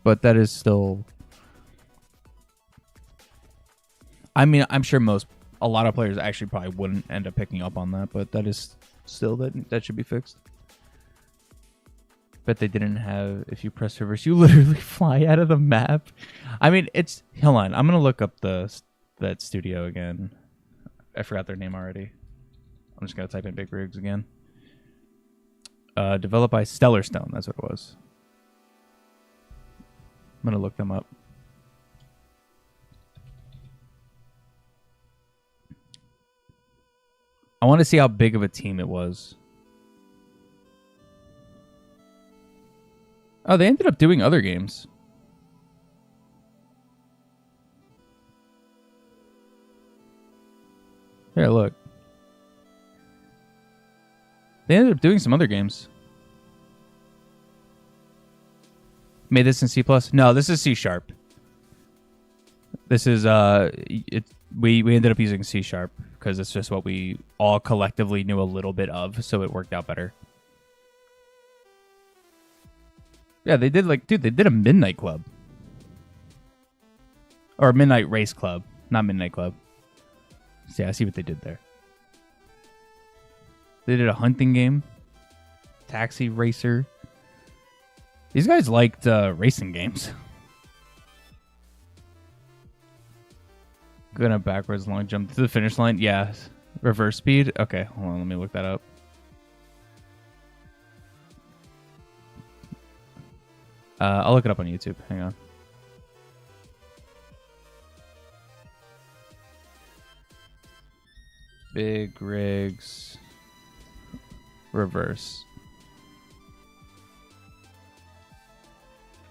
but that is still... I mean, I'm sure a lot of players actually probably wouldn't end up picking up on that, but that is still, that should be fixed. But they didn't have, if you press reverse, you literally fly out of the map. I mean, hold on, I'm going to look up that studio again. I forgot their name already. I'm just going to type in Big Rigs again. Developed by Stellar Stone, that's what it was. I'm going to look them up. I want to see how big of a team it was. Oh, they ended up doing other games. Here, look. They ended up doing some other games. Made this in C++? No, this is C#. This is we ended up using C# because it's just what we all collectively knew a little bit of, so it worked out better. Yeah, they did they did a Midnight Club. Or Midnight Race Club, not Midnight Club. So yeah, I see what they did there. They did a hunting game. Taxi Racer. These guys liked racing games. Gonna backwards long jump to the finish line. Yeah. Reverse speed. Okay, hold on. Let me look that up. I'll look it up on YouTube. Hang on. Big rigs. Reverse.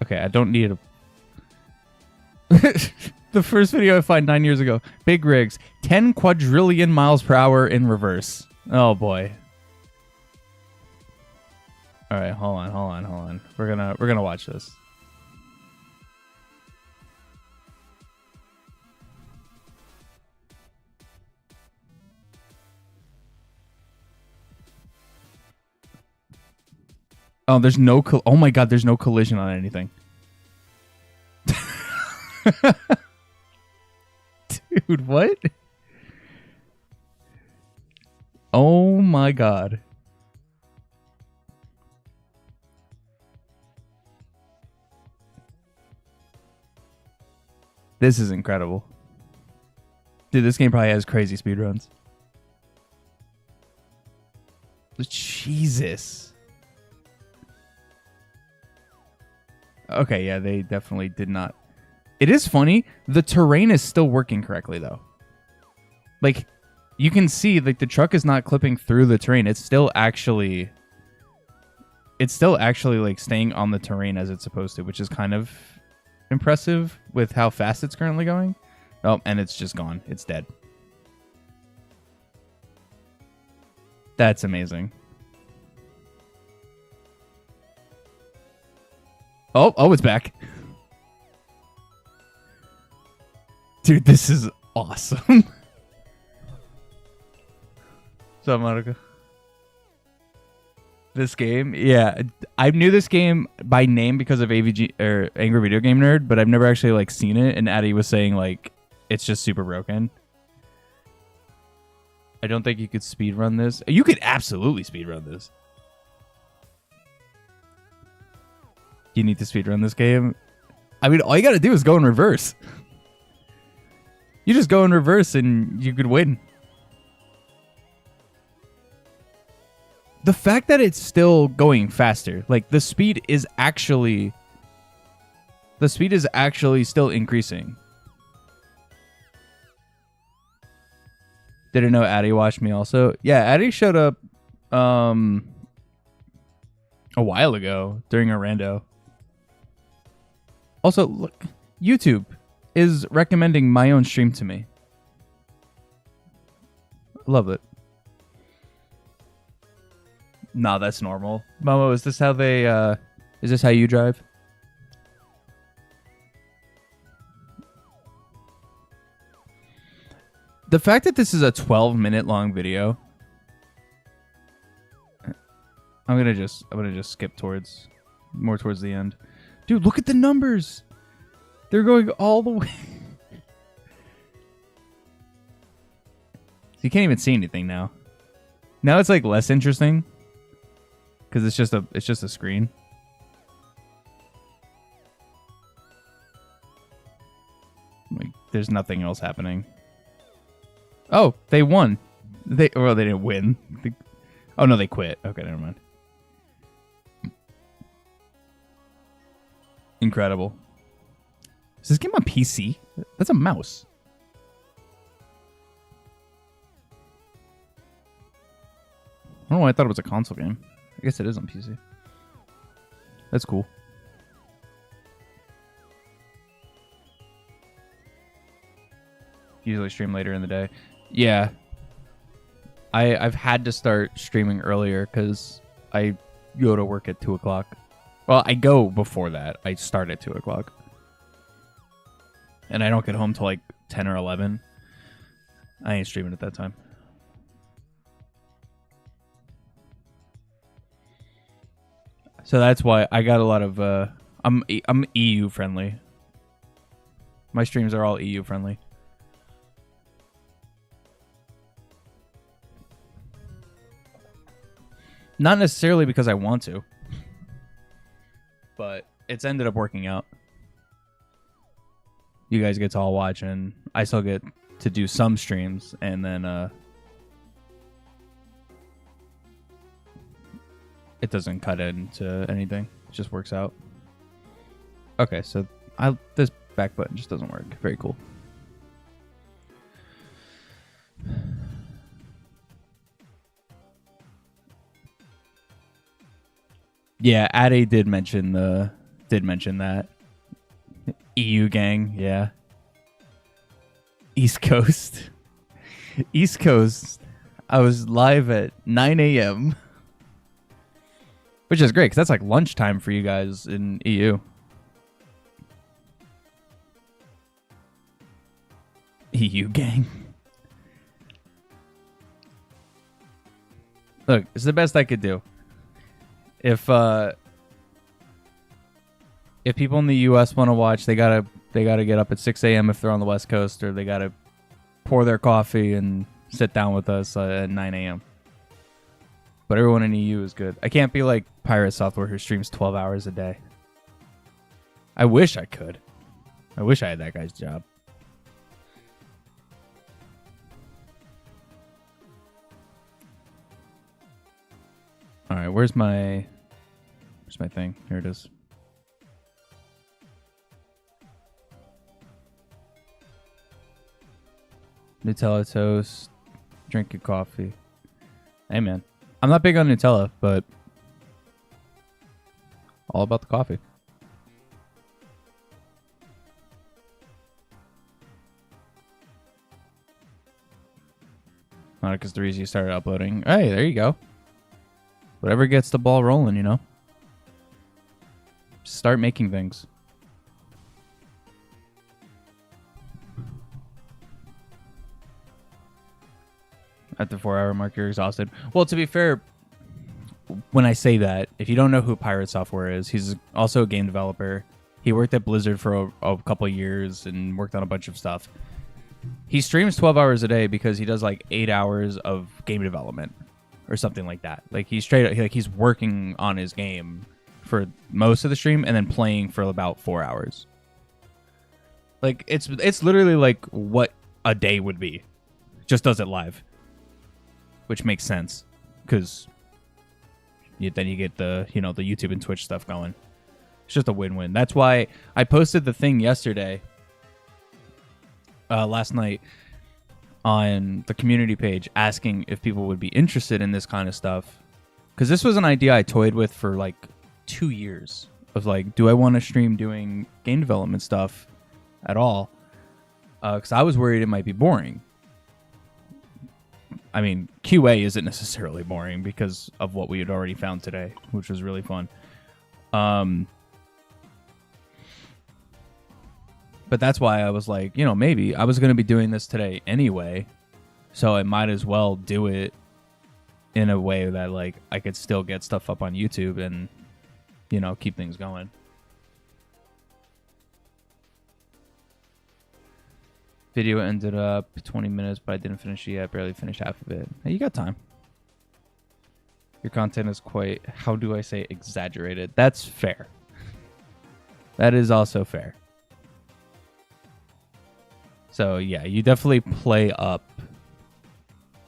Okay, I don't need a... The first video I find 9 years ago. Big rigs. 10 quadrillion miles per hour in reverse. Oh, boy. All right, hold on. We're gonna watch this. Oh, there's no oh my god, there's no collision on anything. Dude, what? Oh my god. This is incredible. Dude, this game probably has crazy speedruns. Jesus. Okay, yeah, they definitely did not. It is funny. The terrain is still working correctly, though. Like, you can see, like, the truck is not clipping through the terrain. It's still actually, like, staying on the terrain as it's supposed to, which is kind of impressive with how fast it's currently going. Oh, and it's just gone. It's dead. That's amazing. Oh, it's back. Dude, this is awesome. What's up, Monica? This game, yeah, I knew this game by name because of AVG or Angry Video Game Nerd, but I've never actually like seen it. And Addy was saying like it's just super broken. I don't think you could speedrun this. You could absolutely speedrun this. You need to speedrun this game. I mean, all you gotta do is go in reverse. You just go in reverse and you could win. The fact that it's still going faster, like the speed is actually still increasing. Didn't know Addy watched me also. Yeah, Addy showed up a while ago during a rando. Also, look, YouTube is recommending my own stream to me. Love it. Nah, that's normal. Momo, is this how they, is this how you drive? The fact that this is a 12-minute long video. I'm gonna just skip more towards the end. Dude, look at the numbers. They're going all the way. You can't even see anything now. Now it's like less interesting. Because it's just a screen. Like, there's nothing else happening. Oh, they won. They didn't win. Oh no, they quit. Okay, never mind. Incredible. Is this game on PC? That's a mouse. I don't know why I thought it was a console game. I guess it is on PC. That's cool. Usually stream later in the day. Yeah. I've had to start streaming earlier because I go to work at 2 o'clock. Well, I go before that. I start at 2 o'clock. And I don't get home till like 10 or 11. I ain't streaming at that time. So that's why I got a lot of I'm EU friendly. My streams are all EU friendly. Not necessarily because I want to, but it's ended up working out. You guys get to all watch, and I still get to do some streams, and then it doesn't cut into anything. It just works out. Okay, so this back button just doesn't work. Very cool. Yeah, Addy did mention that. EU gang, yeah. East Coast. East Coast. I was live at 9 a.m. Which is great, because that's like lunchtime for you guys in EU. EU gang. Look, it's the best I could do. If people in the U.S. want to watch, they gotta get up at 6 a.m. if they're on the West Coast, or they gotta pour their coffee and sit down with us at 9 a.m. But everyone in EU is good. I can't be like Pirate Software who streams 12 hours a day. I wish I could. I wish I had that guy's job. All right, where's my thing? Here it is. Nutella toast, drinking coffee. Hey man, I'm not big on Nutella, but all about the coffee. Monica's the reason you started uploading. Hey, there you go. Whatever gets the ball rolling, you know. Start making things. At the 4-hour mark, you're exhausted. Well, to be fair, when I say that, if you don't know who Pirate Software is, he's also a game developer. He worked at Blizzard for a couple of years and worked on a bunch of stuff. He streams 12 hours a day because he does like 8 hours of game development or something like that. Like he's he's working on his game for most of the stream and then playing for about 4 hours. Like it's literally like what a day would be. Just does it live. Which makes sense, because then you get the the YouTube and Twitch stuff going. It's just a win-win. That's why I posted the thing yesterday, last night, on the community page, asking if people would be interested in this kind of stuff, because this was an idea I toyed with for like 2 years. Of like, do I want to stream doing game development stuff at all? Because I was worried it might be boring. I mean, QA isn't necessarily boring because of what we had already found today, which was really fun. But that's why I was like, maybe I was going to be doing this today anyway, so I might as well do it in a way that like I could still get stuff up on YouTube and, keep things going. Video ended up 20 minutes, but I didn't finish it yet. Barely finished half of it. Hey, you got time. Your content is quite, how do I say, exaggerated. That's fair. That is also fair. So, yeah, you definitely play up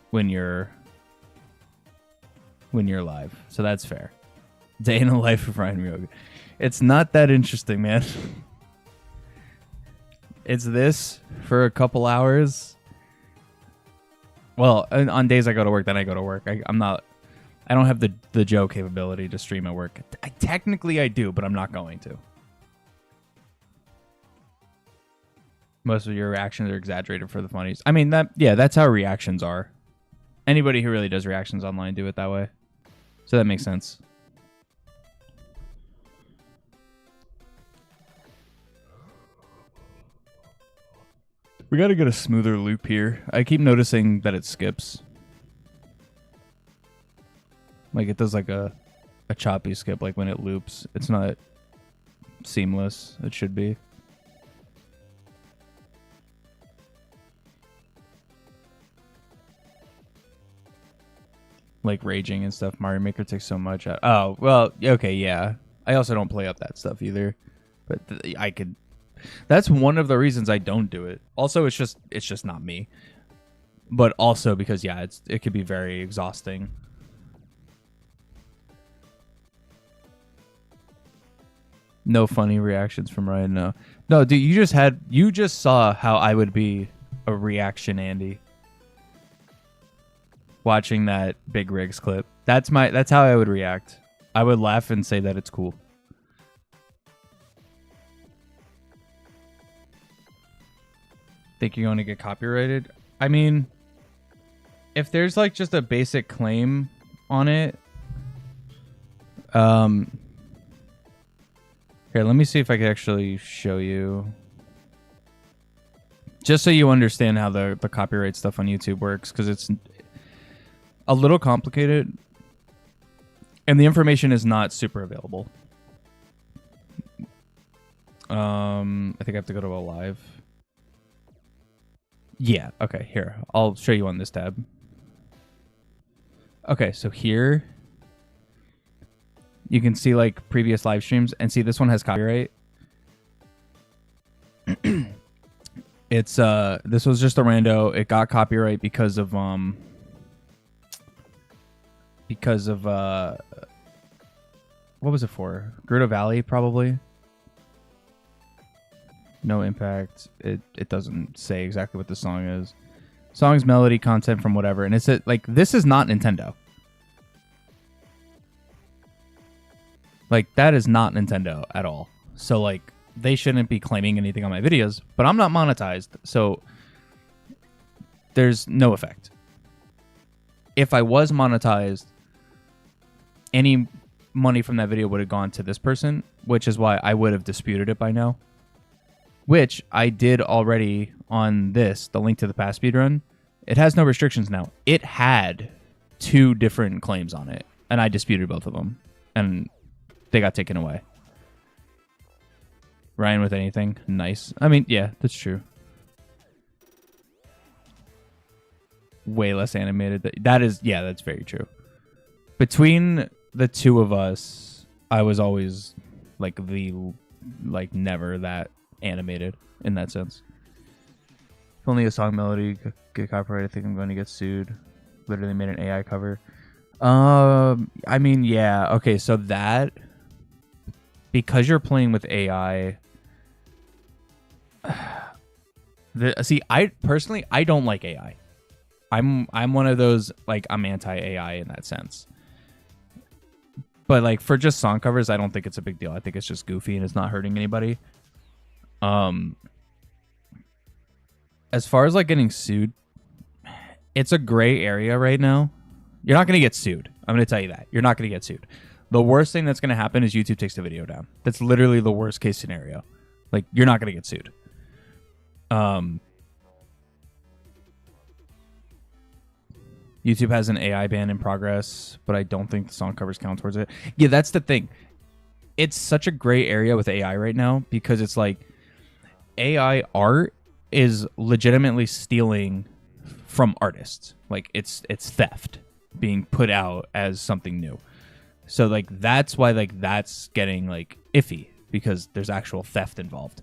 when you're live. So that's fair. Day in the life of Ryan Mioga. It's not that interesting, man. It's this for a couple hours. Well, on days I go to work, then I go to work. I don't have the Joe capability to stream at work. Technically I do, but I'm not going to. Most of your reactions are exaggerated for the funnies. I mean, that's how reactions are. Anybody who really does reactions online do it that way. So that makes sense. We gotta get a smoother loop here. I keep noticing that it skips. Like it does like a choppy skip, like when it loops. It's not seamless. It should be. Like raging and stuff. Mario Maker takes so much out. Oh, well, okay, yeah. I also don't play up that stuff either. But I could... That's one of the reasons I don't do it. Also, it's just not me. But also because it could be very exhausting. No funny reactions from Ryan. No, dude. You just saw how I would be a reaction Andy. Watching that Big Rigs clip. That's how I would react. I would laugh and say that it's cool. Think you're going to get copyrighted? I mean, if there's like just a basic claim on it, here, let me see if I can actually show you. Just so you understand how the copyright stuff on YouTube works, because it's a little complicated, and the information is not super available. I think I have to go to a live. Yeah, okay, here. I'll show you on this tab. Okay, so here you can see like previous live streams, and see this one has copyright. It's this was just a rando. It got copyright because of what was it for? Gerudo Valley, probably. No impact. It doesn't say exactly what the song is. Song's melody, content from whatever, and it's like this is not Nintendo. Like that is not Nintendo at all. So like they shouldn't be claiming anything on my videos, but I'm not monetized, so there's no effect. If I was monetized, any money from that video would have gone to this person, which is why I would have disputed it by now. Which I did already on this, the link to the past speedrun. It has no restrictions now. It had 2 different claims on it, and I disputed both of them, and they got taken away. Ryan with anything? Nice. I mean, yeah, that's true. Way less animated. That's very true. Between the two of us, I was always never that animated in that sense. If only a song melody get copyrighted, I think I'm going to get sued. Literally made an AI cover. I mean, yeah. Okay, so that, because you're playing with AI, I personally, I don't like AI. I'm one of those, like, I'm anti-AI in that sense. But like for just song covers, I don't think it's a big deal. I think it's just goofy and it's not hurting anybody. As far as like getting sued, it's a gray area right now. You're not going to get sued. I'm going to tell you that. You're not going to get sued. The worst thing that's going to happen is YouTube takes the video down. That's literally the worst case scenario. Like, you're not going to get sued. YouTube has an AI ban in progress, but I don't think the song covers count towards it. Yeah, that's the thing. It's such a gray area with AI right now because it's like AI art is legitimately stealing from artists. Like it's theft being put out as something new. So like that's why like that's getting like iffy because there's actual theft involved.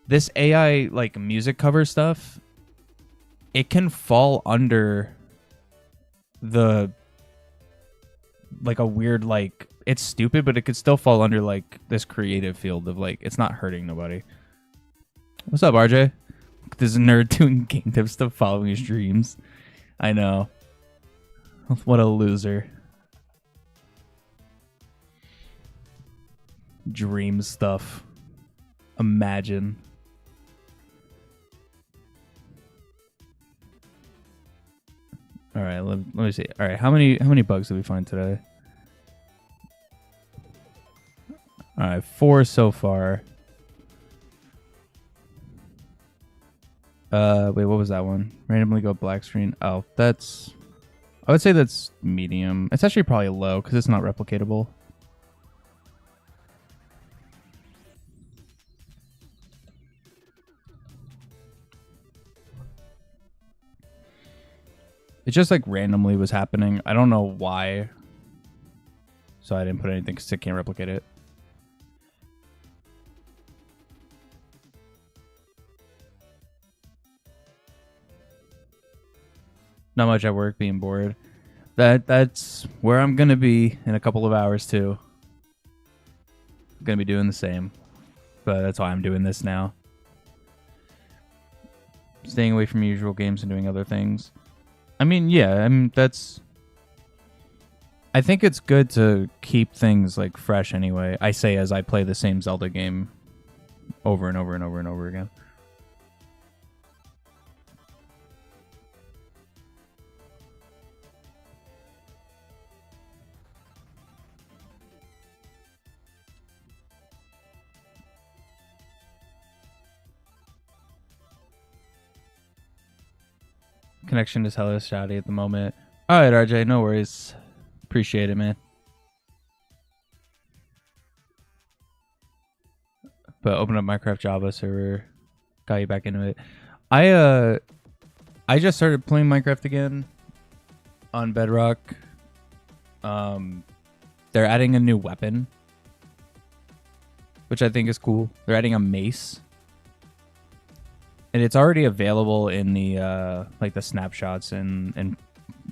This AI like music cover stuff, it can fall under the like a weird like it's stupid, but it could still fall under like this creative field of like it's not hurting nobody. What's up, RJ? This nerd doing game tip stuff following his dreams. I know. What a loser. Dream stuff. Imagine. All right, let me see. All right, how many bugs did we find today? All right, 4 so far. Wait, what was that one? Randomly go black screen. Oh, that's... I would say that's medium. It's actually probably low because it's not replicatable. It just like randomly was happening. I don't know why. So I didn't put anything because it can't replicate it. Not much at work, being bored. That's where I'm gonna be in a couple of hours too. I'm gonna be doing the same, but that's why I'm doing this now. Staying away from usual games and doing other things. I mean, yeah, I think it's good to keep things like fresh anyway. I say as I play the same Zelda game over and over and over and over again. Connection is hella shoddy at the moment. All right, RJ, no worries. Appreciate it, man. But open up Minecraft Java server, got you back into it. I just started playing Minecraft again on Bedrock. They're adding a new weapon, which I think is cool. They're adding a mace. And it's already available in the like the snapshots and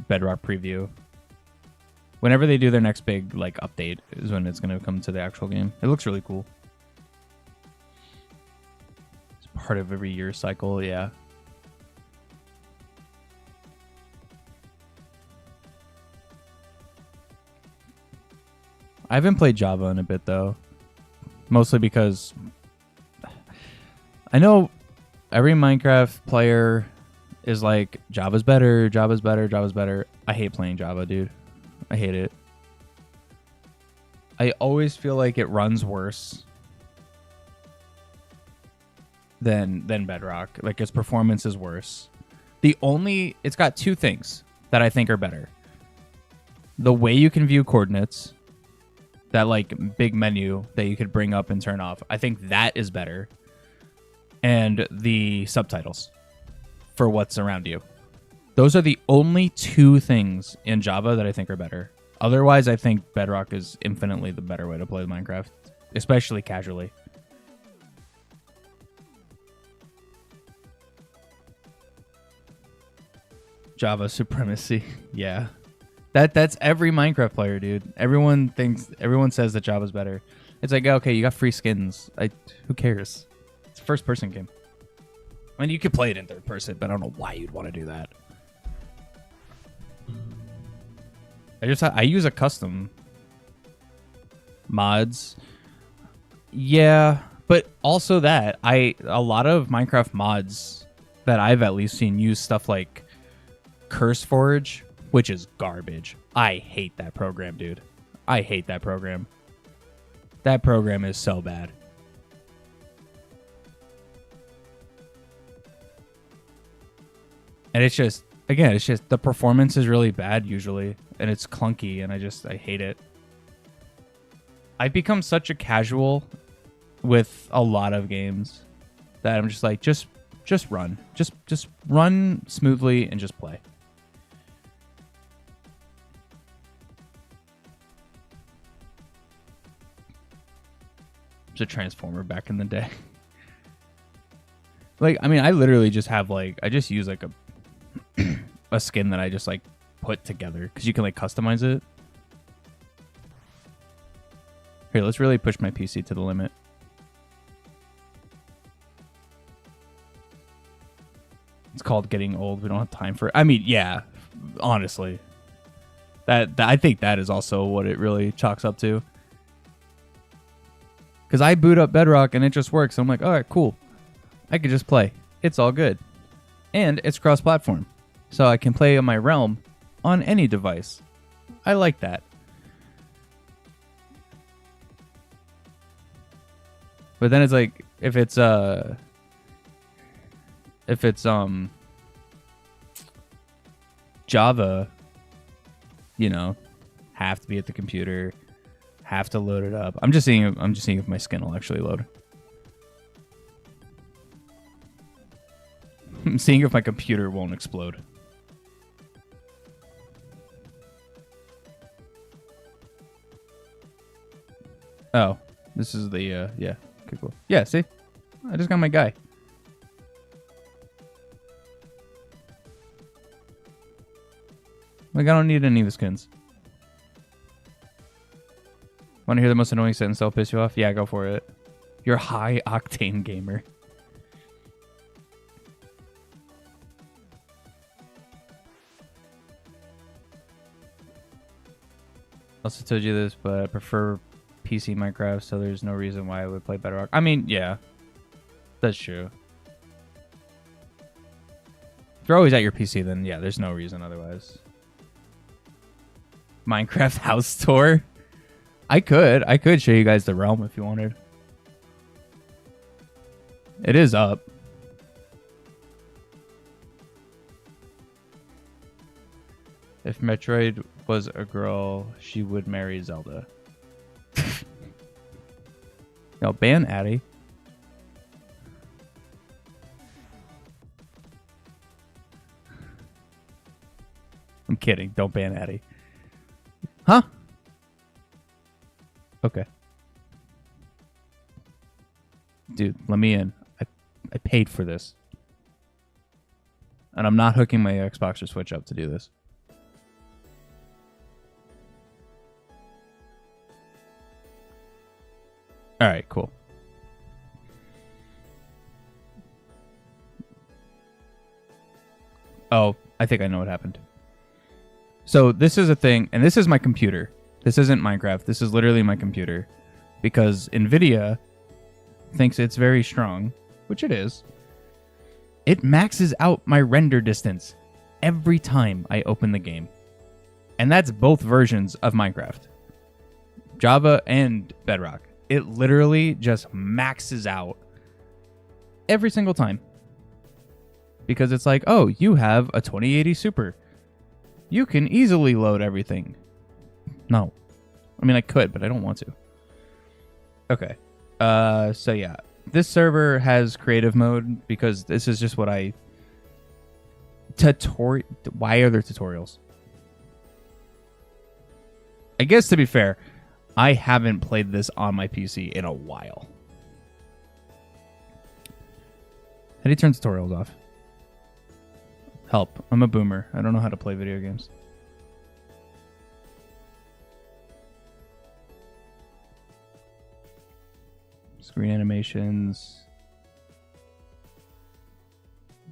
Bedrock preview. Whenever they do their next big like update is when it's gonna come to the actual game. It looks really cool. It's part of every year cycle, yeah. I haven't played Java in a bit though. Mostly because I know every Minecraft player is like, Java's better, Java's better, Java's better. I hate playing Java, dude. I hate it. I always feel like it runs worse than Bedrock. Like, its performance is worse. It's got two things that I think are better. The way you can view coordinates, that like big menu that you could bring up and turn off. I think that is better. And the subtitles for what's around you. Those are the only two things in Java that I think are better. Otherwise, I think Bedrock is infinitely the better way to play Minecraft, especially casually. Java supremacy. Yeah. That's every Minecraft player, dude. Everyone says that Java's better. It's like, okay, you got free skins. Who cares? It's a first-person game. I mean, you could play it in third person, but I don't know why you'd want to do that. I use a custom mods. Yeah, but also that a lot of Minecraft mods that I've at least seen use stuff like CurseForge, which is garbage. I hate that program, dude. I hate that program. That program is so bad. And it's just the performance is really bad usually, and it's clunky, and I hate it. I've become such a casual with a lot of games that I'm just like, just run. Just run smoothly and just play. A Transformer back in the day. Like, I mean, I literally just have like, I just use like a skin that I just like put together because you can like customize it. Here, let's really push my PC to the limit. It's called getting old. We don't have time for it. I mean, yeah, honestly, that I think that is also what it really chalks up to. Because I boot up Bedrock and it just works. I'm like, all right, cool. I can just play. It's all good. And it's cross-platform. So I can play on my Realm on any device. I like that. But then it's like, if it's Java, you know, have to be at the computer. Have to load it up. I'm just seeing if my skin will actually load. I'm seeing if my computer won't explode. Oh, this is the yeah. Okay, cool. Yeah, see? I just got my guy. Like, I don't need any of the skins. Want to hear the most annoying sentence that'll piss you off? Yeah, go for it. You're a high-octane gamer. Also told you this, but I prefer PC Minecraft, so there's no reason why I would play Bedrock. I mean, yeah. That's true. If you're always at your PC, then yeah, there's no reason otherwise. Minecraft house tour? I could show you guys the realm if you wanted. It is up. If Metroid was a girl, she would marry Zelda. No, ban Addy. I'm kidding. Don't ban Addy. Huh? Okay. Dude, let me in. I paid for this. And I'm not hooking my Xbox or Switch up to do this. Alright, cool. Oh, I think I know what happened. So this is a thing, and this is my computer. This isn't Minecraft. This is literally my computer. Because NVIDIA thinks it's very strong, which it is. It maxes out my render distance every time I open the game. And that's both versions of Minecraft. Java and Bedrock. It literally just maxes out every single time. Because it's like, oh, you have a 2080 Super. You can easily load everything. No. I mean, I could, but I don't want to. Okay. So yeah. This server has creative mode because this is just what I... Why are there tutorials? I guess to be fair, I haven't played this on my PC in a while. How do you turn tutorials off? Help. I'm a boomer. I don't know how to play video games. Screen animations.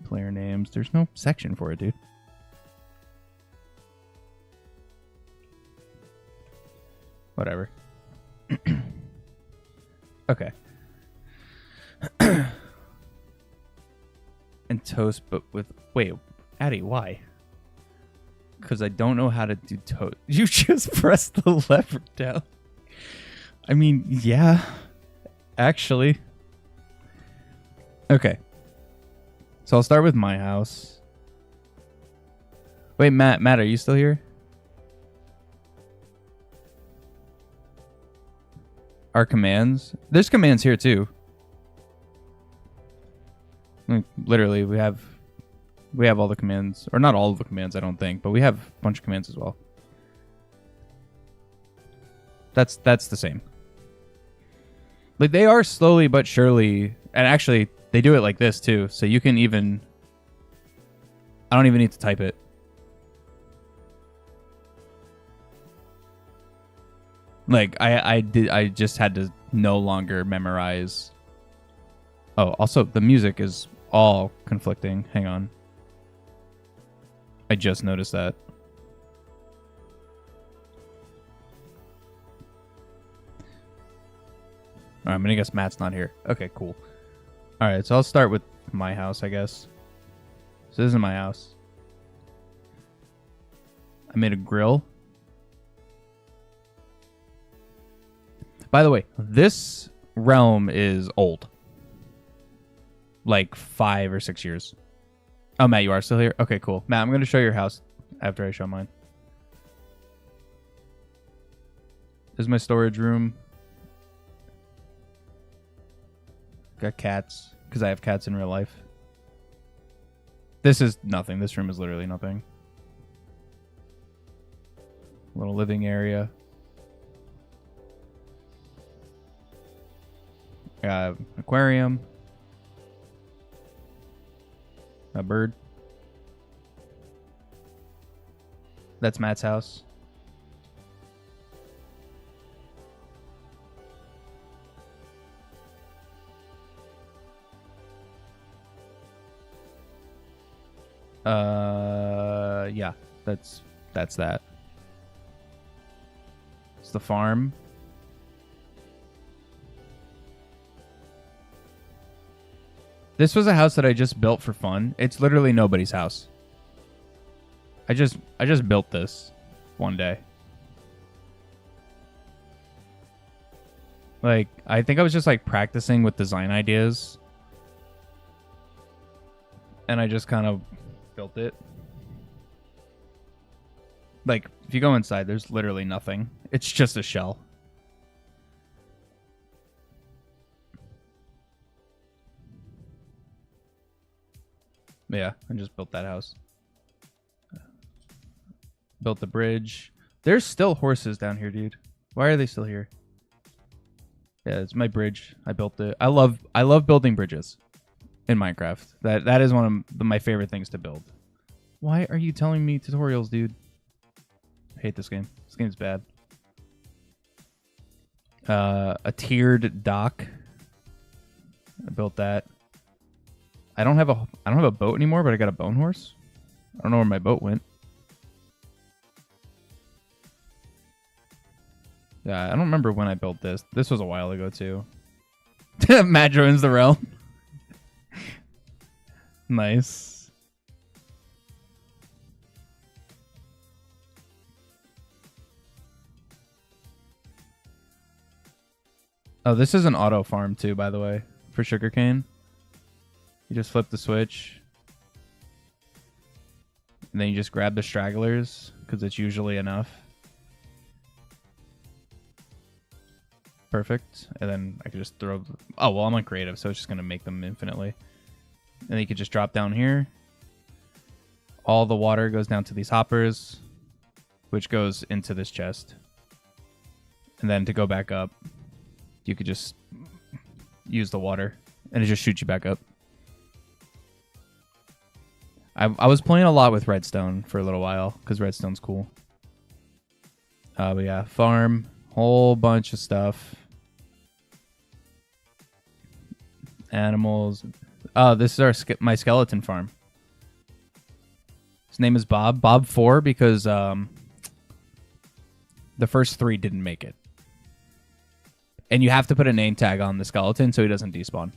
Player names. There's no section for it, dude. Whatever. Okay. And toast, but with... Wait, Addy, why? Because I don't know how to do toast. You just press the lever down. I mean, yeah. Actually. Okay. So I'll start with my house. Wait, Matt, are you still here? Our commands? There's commands here too. Like, literally, we have all the commands. Or not all of the commands, I don't think, but we have a bunch of commands as well. That's the same. Like, they are slowly but surely, and actually, they do it like this too, so you can even... I don't even need to type it. Like, I just had to no longer memorize. Oh, also, the music is all conflicting. Hang on. I just noticed that. All right, I'm gonna guess Matt's not here. Okay, cool. All right, so I'll start with my house, I guess. So this is my house. I made a grill. By the way, this realm is old. Like 5 or 6 years. Oh, Matt, you are still here? Okay, cool. Matt, I'm going to show your house after I show mine. This is my storage room. Got cats, because I have cats in real life. This is nothing. This room is literally nothing. Little living area. Got an aquarium. A bird. That's Matt's house. Yeah, that's that. It's the farm. This was a house that I just built for fun. It's literally nobody's house. I just built this one day. Like, I think I was just like practicing with design ideas. And I just kind of built it. Like, if you go inside, there's literally nothing. It's just a shell. Yeah, I just built that house. Built the bridge. There's still horses down here, dude. Why are they still here? Yeah, it's my bridge. I built it. I love building bridges in Minecraft. That is one of my favorite things to build. Why are you telling me tutorials, dude? I hate this game. This game's bad. A tiered dock. I built that. I don't have a boat anymore, but I got a bone horse. I don't know where my boat went. Yeah, I don't remember when I built this. This was a while ago too. Matt joins the realm. Nice. Oh, this is an auto farm too, by the way, for sugarcane. You just flip the switch. And then you just grab the stragglers, because it's usually enough. Perfect. And then I could just throw... Oh, well, I'm on creative, so it's just going to make them infinitely. And then you could just drop down here. All the water goes down to these hoppers, which goes into this chest. And then to go back up, you could just use the water, and it just shoots you back up. I was playing a lot with redstone for a little while, because redstone's cool. But yeah, farm, whole bunch of stuff. Animals. Oh, this is my skeleton farm. His name is Bob. Bob 4, because the first 3 didn't make it. And you have to put a name tag on the skeleton so he doesn't despawn.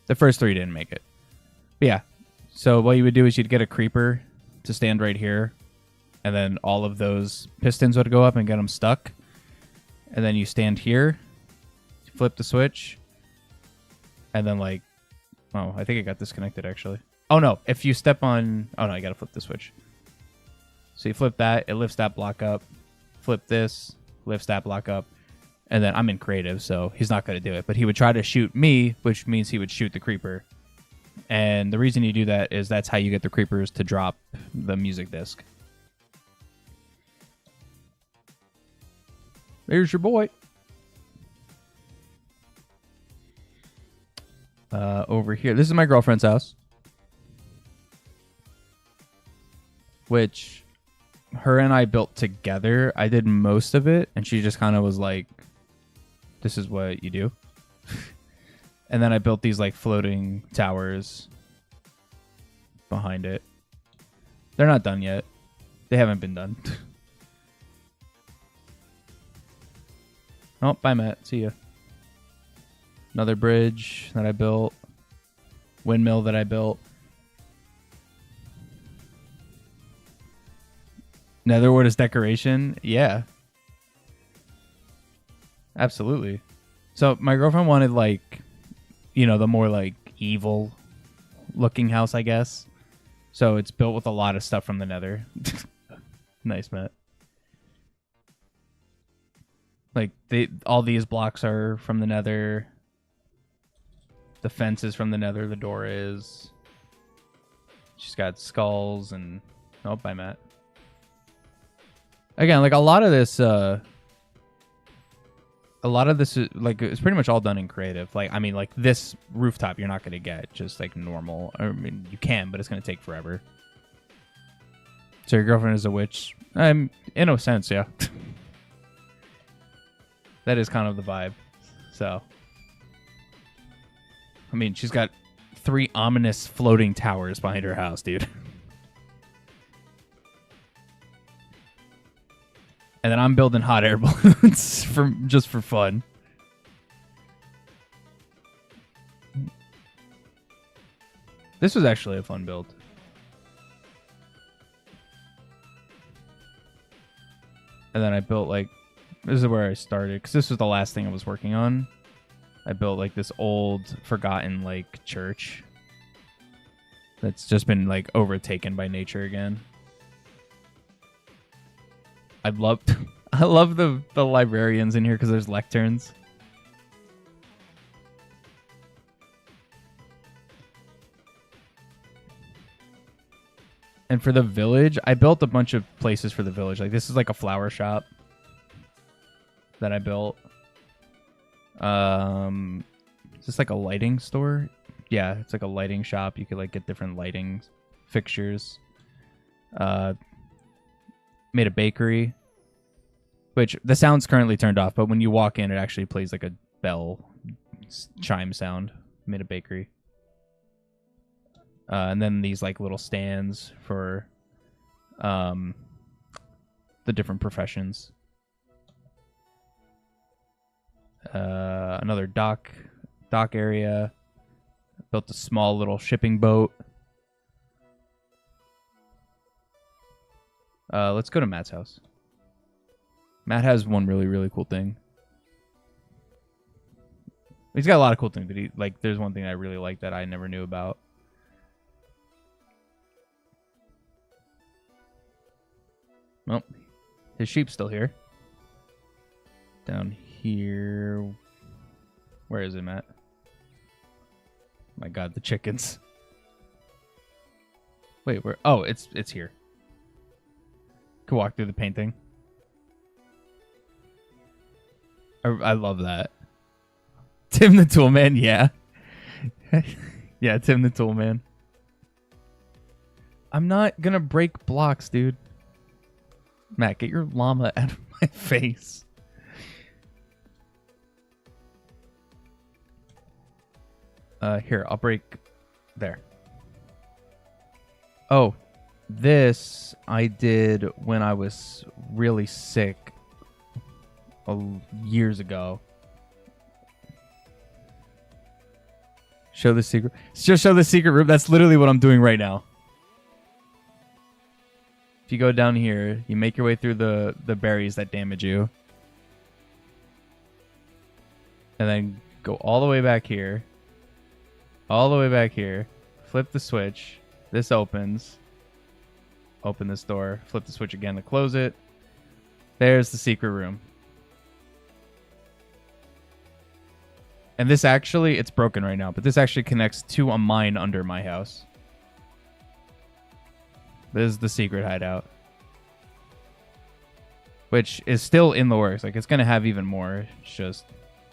The first 3 didn't make it. But yeah. So what you would do is you'd get a creeper to stand right here. And then all of those pistons would go up and get them stuck. And then you stand here. Flip the switch. And then like... Oh, I think it got disconnected actually. Oh no, if you step on... Oh no, you gotta flip the switch. So you flip that, it lifts that block up. Flip this, lifts that block up. And then I'm in creative, so he's not going to do it. But he would try to shoot me, which means he would shoot the creeper. And the reason you do that is that's how you get the creepers to drop the music disc. There's your boy. Over here. This is my girlfriend's house. Which her and I built together. I did most of it, and she just kind of was like, this is what you do. And then I built these like floating towers behind it. They're not done yet. They haven't been done. Oh, bye, Matt. See ya. Another bridge that I built. Windmill that I built. Netherwood is decoration? Yeah. Absolutely. So my girlfriend wanted like, you know, the more like evil looking house, I guess. So it's built with a lot of stuff from the Nether. Nice, Matt. Like all these blocks are from the Nether. The fence is from the Nether. The door is. She's got skulls and... Oh, bye, Matt. Again, like a lot of this is like it's pretty much all done in creative. Like I mean, like this rooftop you're not going to get just like normal. I mean, you can, but it's going to take forever. So your girlfriend is a witch? In a sense, yeah. That is kind of the vibe. So, I mean, she's got 3 ominous floating towers behind her house, dude. And then I'm building hot air balloons just for fun. This was actually a fun build. And then I built like, this is where I started, because this was the last thing I was working on. I built like this old, forgotten like church that's just been like overtaken by nature again. I love the librarians in here because there's lecterns. And for the village, I built a bunch of places for the village. Like this is like a flower shop that I built. Is this like a lighting store? Yeah, it's like a lighting shop. You could like get different lighting fixtures. Made a bakery, which the sound's currently turned off, but when you walk in, it actually plays like a bell chime sound. Made a bakery. And then these like little stands for the different professions. Another dock area. Built a small little shipping boat. Let's go to Matt's house. Matt has one really, really cool thing. He's got a lot of cool things, but there's one thing I really like that I never knew about. Well, his sheep's still here. Down here. Where is it, Matt? My God, the chickens. Wait, where? Oh, it's here. Could walk through the painting. I love that. Tim the Toolman, yeah. Yeah, Tim the Toolman. I'm not gonna break blocks, dude. Matt, get your llama out of my face. Here, I'll break there. Oh, this I did when I was really sick years ago. Show the secret. Just show the secret room. That's literally what I'm doing right now. If you go down here, you make your way through the berries that damage you. And then go all the way back here. All the way back here. Flip the switch. This opens. Open this door. Flip the switch again to close it. There's the secret room. And this actually, it's broken right now, but this actually connects to a mine under my house. This is the secret hideout. Which is still in the works. Like, it's going to have even more. It's just,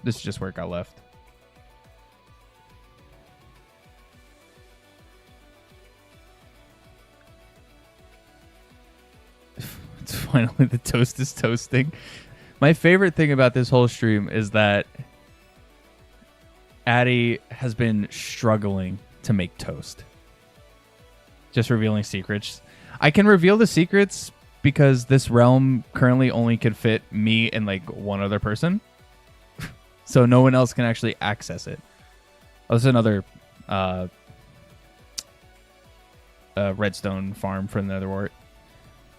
this is just where it got left. It's finally the toast is toasting. My favorite thing about this whole stream is that Addy has been struggling to make toast. Just revealing secrets. I can reveal the secrets because this realm currently only could fit me and like one other person. So no one else can actually access it. Oh, this is another redstone farm for the Netherwart,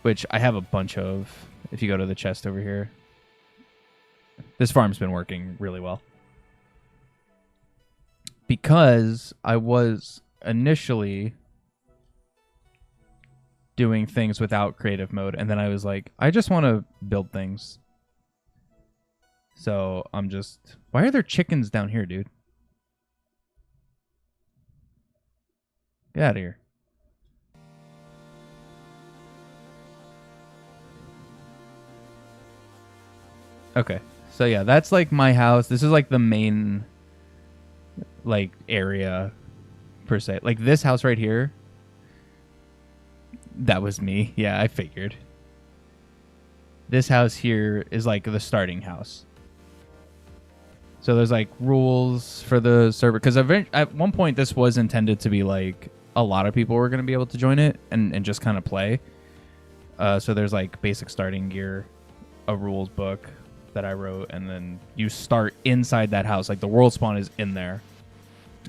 which I have a bunch of. If you go to the chest over here. This farm's been working really well. Because I was initially doing things without creative mode, and then I was like, I just want to build things. So I'm just... Why are there chickens down here, dude? Get out of here. Okay. So yeah, that's like my house. This is like the main... like area per se. Like this house right here, That was me. Yeah, I figured. This house here is like the starting house. So there's like rules for the server. Because at one point, this was intended to be like a lot of people were going to be able to join it and just kind of play. So there's like basic starting gear, a rules book that I wrote, and then you start inside that house. Like the world spawn is in there.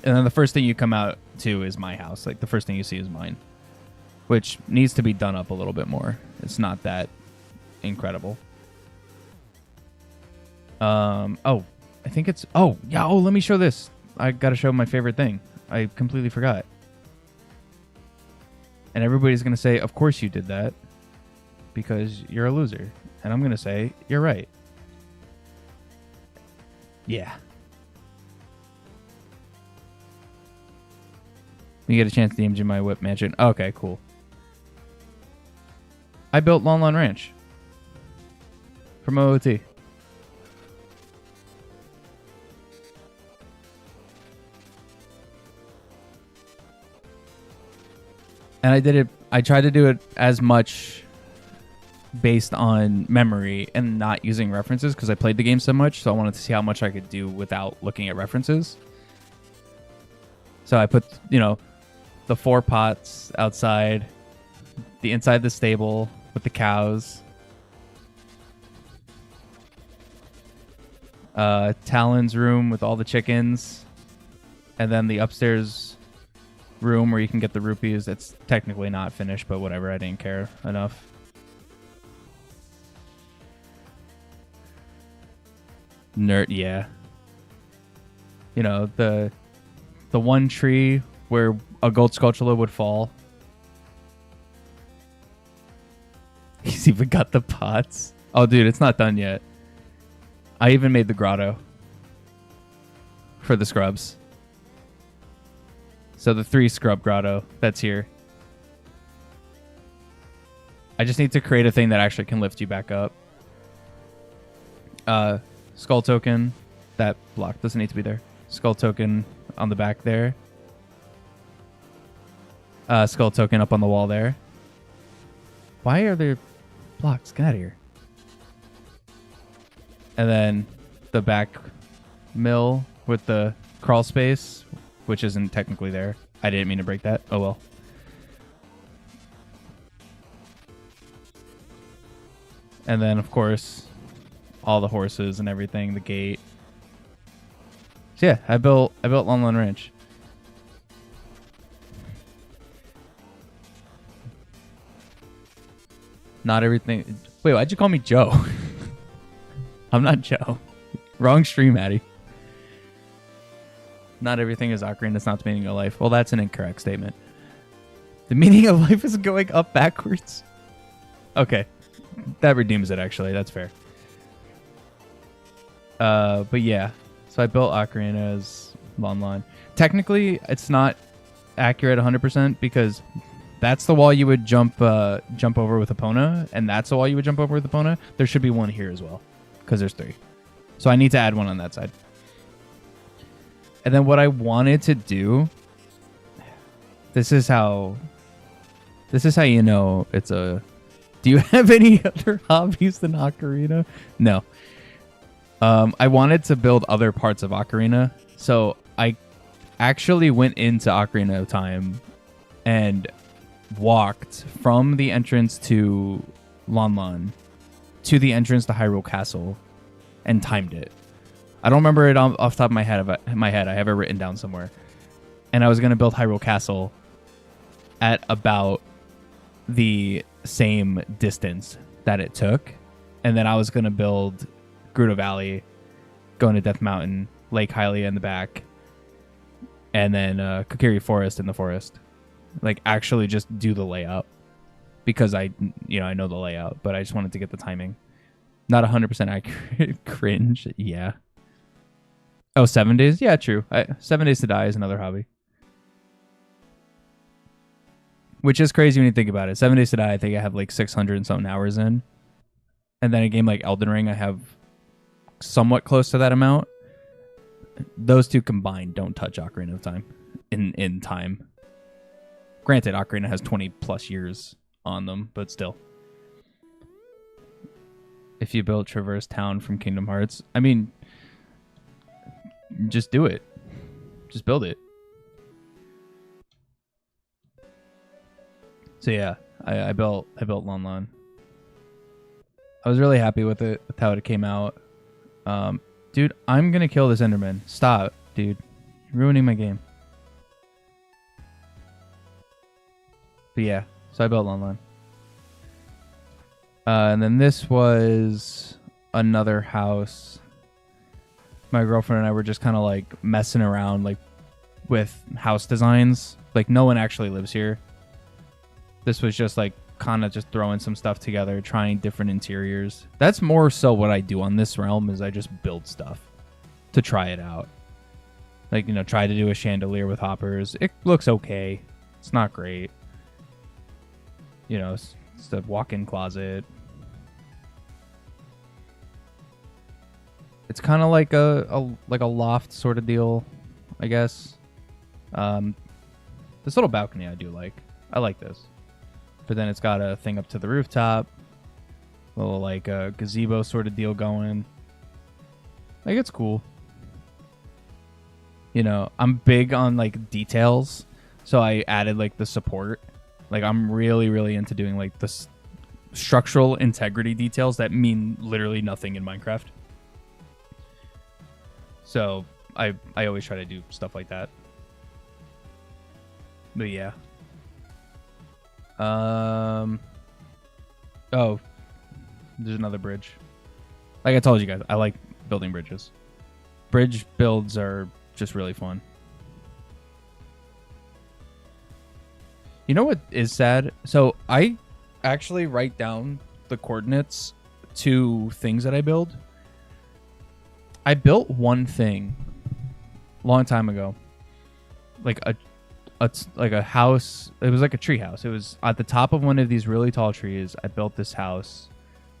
And then the first thing you come out to is my house. Like the first thing you see is mine, which needs to be done up a little bit more. It's not that incredible. Oh, I think it's, oh, yeah. Oh, let me show this. I got to show my favorite thing. I completely forgot. And everybody's going to say, of course you did that because you're a loser. And I'm going to say, you're right. Yeah. You get a chance to image my whip mansion. Okay, cool. I built Lon Lon Ranch from OOT. And I did it, I tried to do it as much based on memory and not using references because I played the game so much, so I wanted to see how much I could do without looking at references. So I put, you know, the 4 pots outside, the inside the stable with the cows, Talon's room with all the chickens, and then the upstairs room where you can get the rupees. It's technically not finished, but whatever, I didn't care enough. Nerd, yeah. You know, the one tree where a gold Skulltula would fall. He's even got the pots. Oh, dude, it's not done yet. I even made the grotto for the scrubs. So the 3 scrub grotto that's here. I just need to create a thing that actually can lift you back up. Skull token. That block doesn't need to be there. Skull token on the back there. Skull token up on the wall there. Why are there blocks? Get out of here. And then the back mill with the crawl space, which isn't technically there. I didn't mean to break that. Oh well. And then, of course, all the horses and everything, the gate. So yeah, I built Lon Lon Ranch. Not everything. Wait, why'd you call me Joe? I'm not Joe. Wrong stream, Addy. Not everything is Ocarina. That's not the meaning of life. Well, that's an incorrect statement. The meaning of life is going up backwards. Okay. That redeems it, actually. That's fair. But yeah. So I built Ocarina as Lon Lon. Technically, it's not accurate 100% because that's the wall you would jump over with Epona, and that's the wall you would jump over with Epona. There should be one here as well because there's 3. So I need to add one on that side. And then what I wanted to do, this is how you know it's a... Do you have any other hobbies than Ocarina? No. I wanted to build other parts of Ocarina. So I actually went into Ocarina of Time and walked from the entrance to Lon Lon to the entrance to Hyrule Castle and timed it. I don't remember it off the top of my head. I have it written down somewhere. And I was going to build Hyrule Castle at about the same distance that it took. And then I was going to build Gerudo Valley, going to Death Mountain, Lake Hylia in the back, and then Kokiri Forest in the forest. Like, actually just do the layout. Because I know the layout, but I just wanted to get the timing. Not 100% accurate. Cringe. Yeah. Oh, 7 days? Yeah, true. 7 Days to Die is another hobby. Which is crazy when you think about it. 7 Days to Die, I think I have like 600 and something hours in. And then a game like Elden Ring, I have somewhat close to that amount. Those two combined don't touch Ocarina of Time in time. Granted, Ocarina has 20 plus years on them, but still. If you build Traverse Town from Kingdom Hearts, I mean, just do it. Just build it. So yeah, I built Lon Lon. I was really happy with it, with how it came out. Dude, I'm gonna kill this Enderman. Stop, dude. You're ruining my game. But yeah, so I built Lon Lon. And then this was another house. My girlfriend and I were just kind of like messing around like with house designs. Like no one actually lives here. This was just like kind of just throwing some stuff together, trying different interiors. That's more so what I do on this realm, is I just build stuff to try it out. Like, you know, try to do a chandelier with hoppers. It looks okay. It's not great. You know, it's a walk-in closet. It's kind of like a loft sort of deal, I guess. This little balcony I do like. I like this. But then it's got a thing up to the rooftop. A little like a gazebo sort of deal going. Like, it's cool. You know, I'm big on like details. So I added like the support. Like, I'm really, really into doing like the structural integrity details that mean literally nothing in Minecraft. So I always try to do stuff like that. But yeah. Oh, there's another bridge. Like I told you guys, I like building bridges. Bridge builds are just really fun. You know what is sad? So I actually write down the coordinates to things that I build. I built one thing a long time ago, like a house. It was like a tree house. It was at the top of one of these really tall trees. I built this house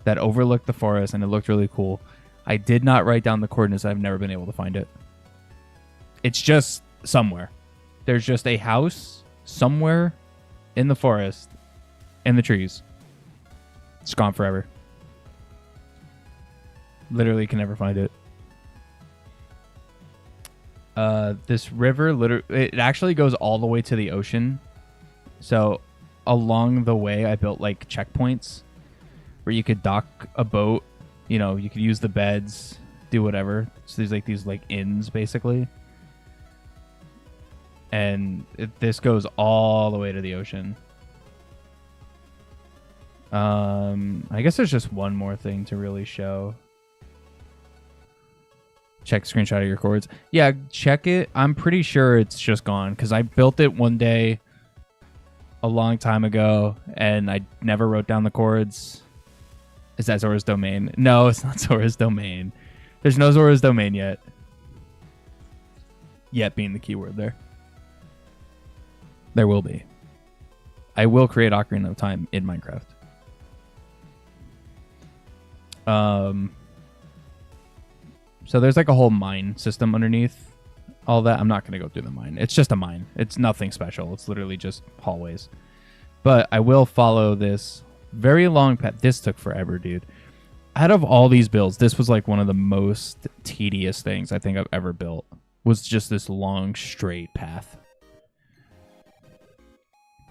that overlooked the forest, and it looked really cool. I did not write down the coordinates. I've never been able to find it. It's just somewhere. There's just a house somewhere in the forest, in the trees. It's gone forever. Literally can never find it. This river, it actually goes all the way to the ocean. So along the way, I built like checkpoints where you could dock a boat. You know, you could use the beds, do whatever. So there's like these like inns basically. And this goes all the way to the ocean. I guess there's just one more thing to really show. Check screenshot of your chords. Yeah, check it. I'm pretty sure it's just gone because I built it one day a long time ago and I never wrote down the chords. Is that Zora's Domain? No, it's not Zora's Domain. There's no Zora's Domain yet. Yet being the keyword there. There will be. I will create Ocarina of Time in Minecraft. So there's like a whole mine system underneath all that. I'm not going to go through the mine. It's just a mine. It's nothing special. It's literally just hallways. But I will follow this very long path. This took forever, dude. Out of all these builds, this was like one of the most tedious things I think I've ever built. Was just this long straight path.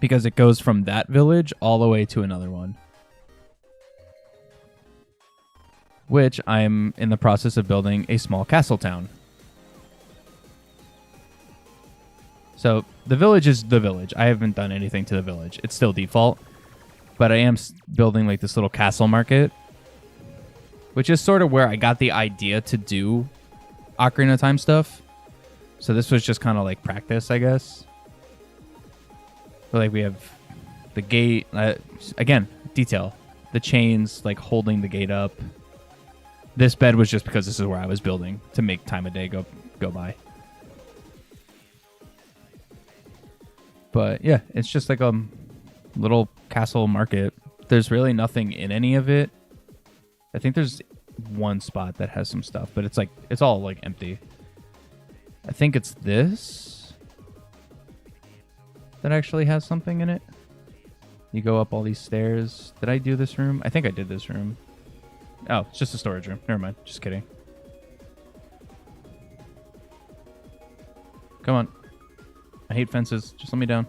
Because it goes from that village all the way to another one. Which I'm in the process of building a small castle town. So the village is the village. I haven't done anything to the village. It's still default. But I am building like this little castle market. Which is sort of where I got the idea to do Ocarina of Time stuff. So this was just kind of like practice, I guess. So like we have the gate. Again, detail. The chains like holding the gate up. This bed was just because this is where I was building to make time of day go by. But yeah, it's just like a little castle market. There's really nothing in any of it. I think there's one spot that has some stuff, but it's all like empty. I think it's this that actually has something in it. You go up all these stairs. Did I do this room? I think I did this room. Oh, it's just a storage room. Never mind. Just kidding. Come on. I hate fences. Just let me down.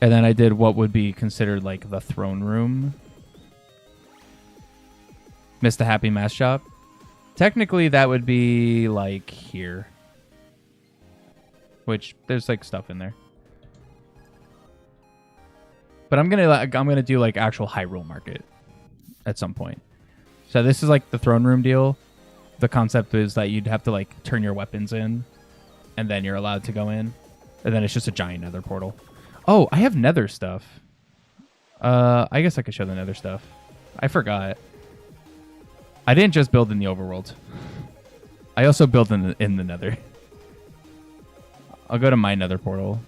And then I did what would be considered like the throne room. Missed the Happy Mask Shop. Technically, that would be like here. Which, there's like stuff in there. But I'm gonna do like actual Hyrule Market at some point. So this is like the throne room deal. The concept is that you'd have to like turn your weapons in, and then you're allowed to go in, and then it's just a giant nether portal. Oh, I have nether stuff. I guess I could show the nether stuff. I forgot. I didn't just build in the overworld. I also built in the nether. I'll go to my nether portal.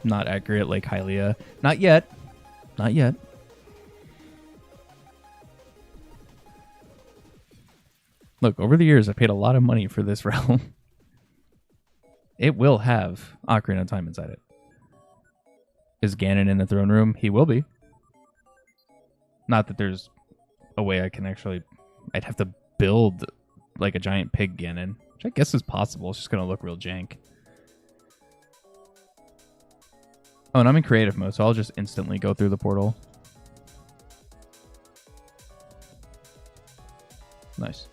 Not accurate, like Hylia. Not yet. Not yet. Look, over the years, I paid a lot of money for this realm. It will have Ocarina of Time inside it. Is Ganon in the throne room? He will be. Not that there's a way I can actually... I'd have to build like a giant pig Ganon, which I guess is possible. It's just going to look real jank. Oh, and I'm in creative mode, so I'll just instantly go through the portal. Nice.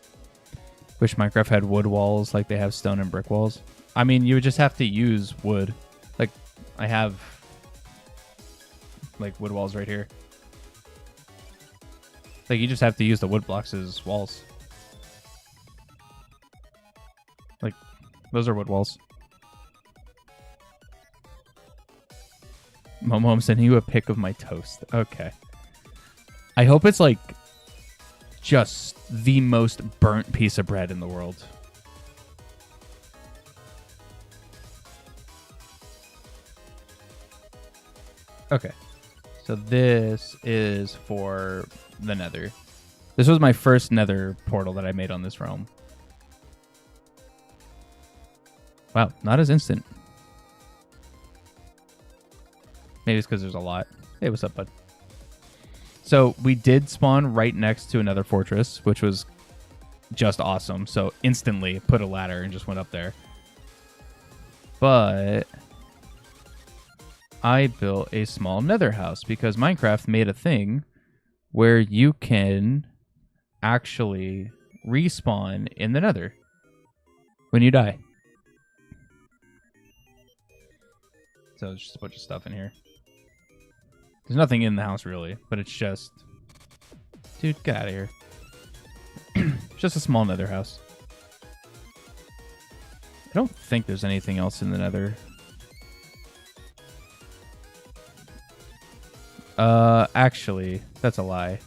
Wish Minecraft had wood walls like they have stone and brick walls. I mean, you would just have to use wood. Like, I have like wood walls right here. Like, you just have to use the wood blocks as walls. Like, those are wood walls. Momo, I'm sending you a pic of my toast. Okay. I hope it's like just the most burnt piece of bread in the world. Okay. So this is for the nether. This was my first nether portal that I made on this realm. Wow, not as instant. Maybe it's because there's a lot. Hey, what's up, bud? So we did spawn right next to another fortress, which was just awesome. So instantly put a ladder and just went up there. But I built a small nether house because Minecraft made a thing where you can actually respawn in the nether when you die. So there's just a bunch of stuff in here. There's nothing in the house really, but it's just... Dude, get out of here. Just a small nether house. I don't think there's anything else in the nether. Actually, that's a lie.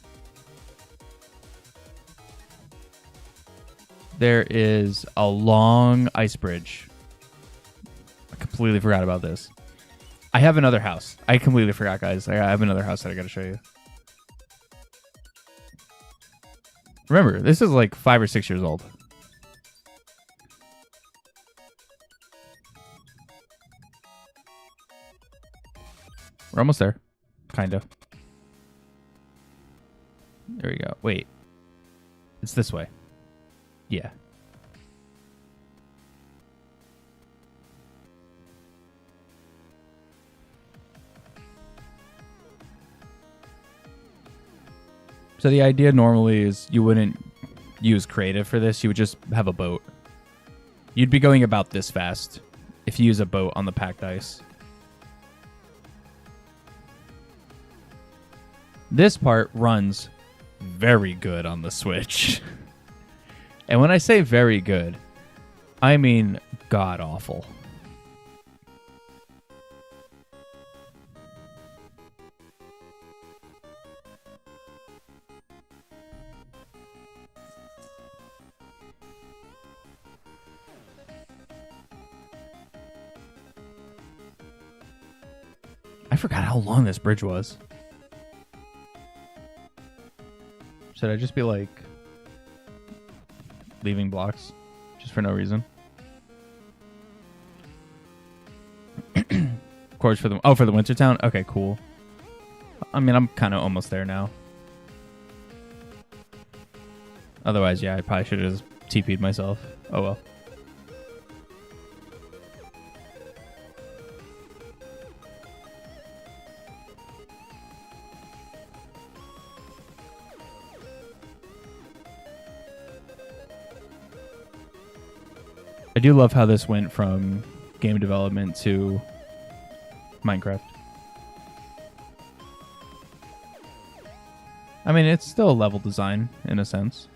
There is a long ice bridge. I completely forgot about this. I have another house. I completely forgot, guys. I have another house that I gotta show you. Remember, this is like 5 or 6 years old. We're almost there. Kind of. There we go. Wait. It's this way. Yeah. So the idea normally is you wouldn't use creative for this. You would just have a boat. You'd be going about this fast if you use a boat on the packed ice. This part runs very good on the Switch. And when I say very good, I mean god awful. I forgot how long this bridge was. Should I just be like leaving blocks just for no reason? course, for the Winter Town. Okay, cool. I mean, I'm kind of almost there now. Otherwise, yeah, I probably should have just TP'd myself. Oh well. I do love how this went from game development to Minecraft. I mean, it's still a level design in a sense.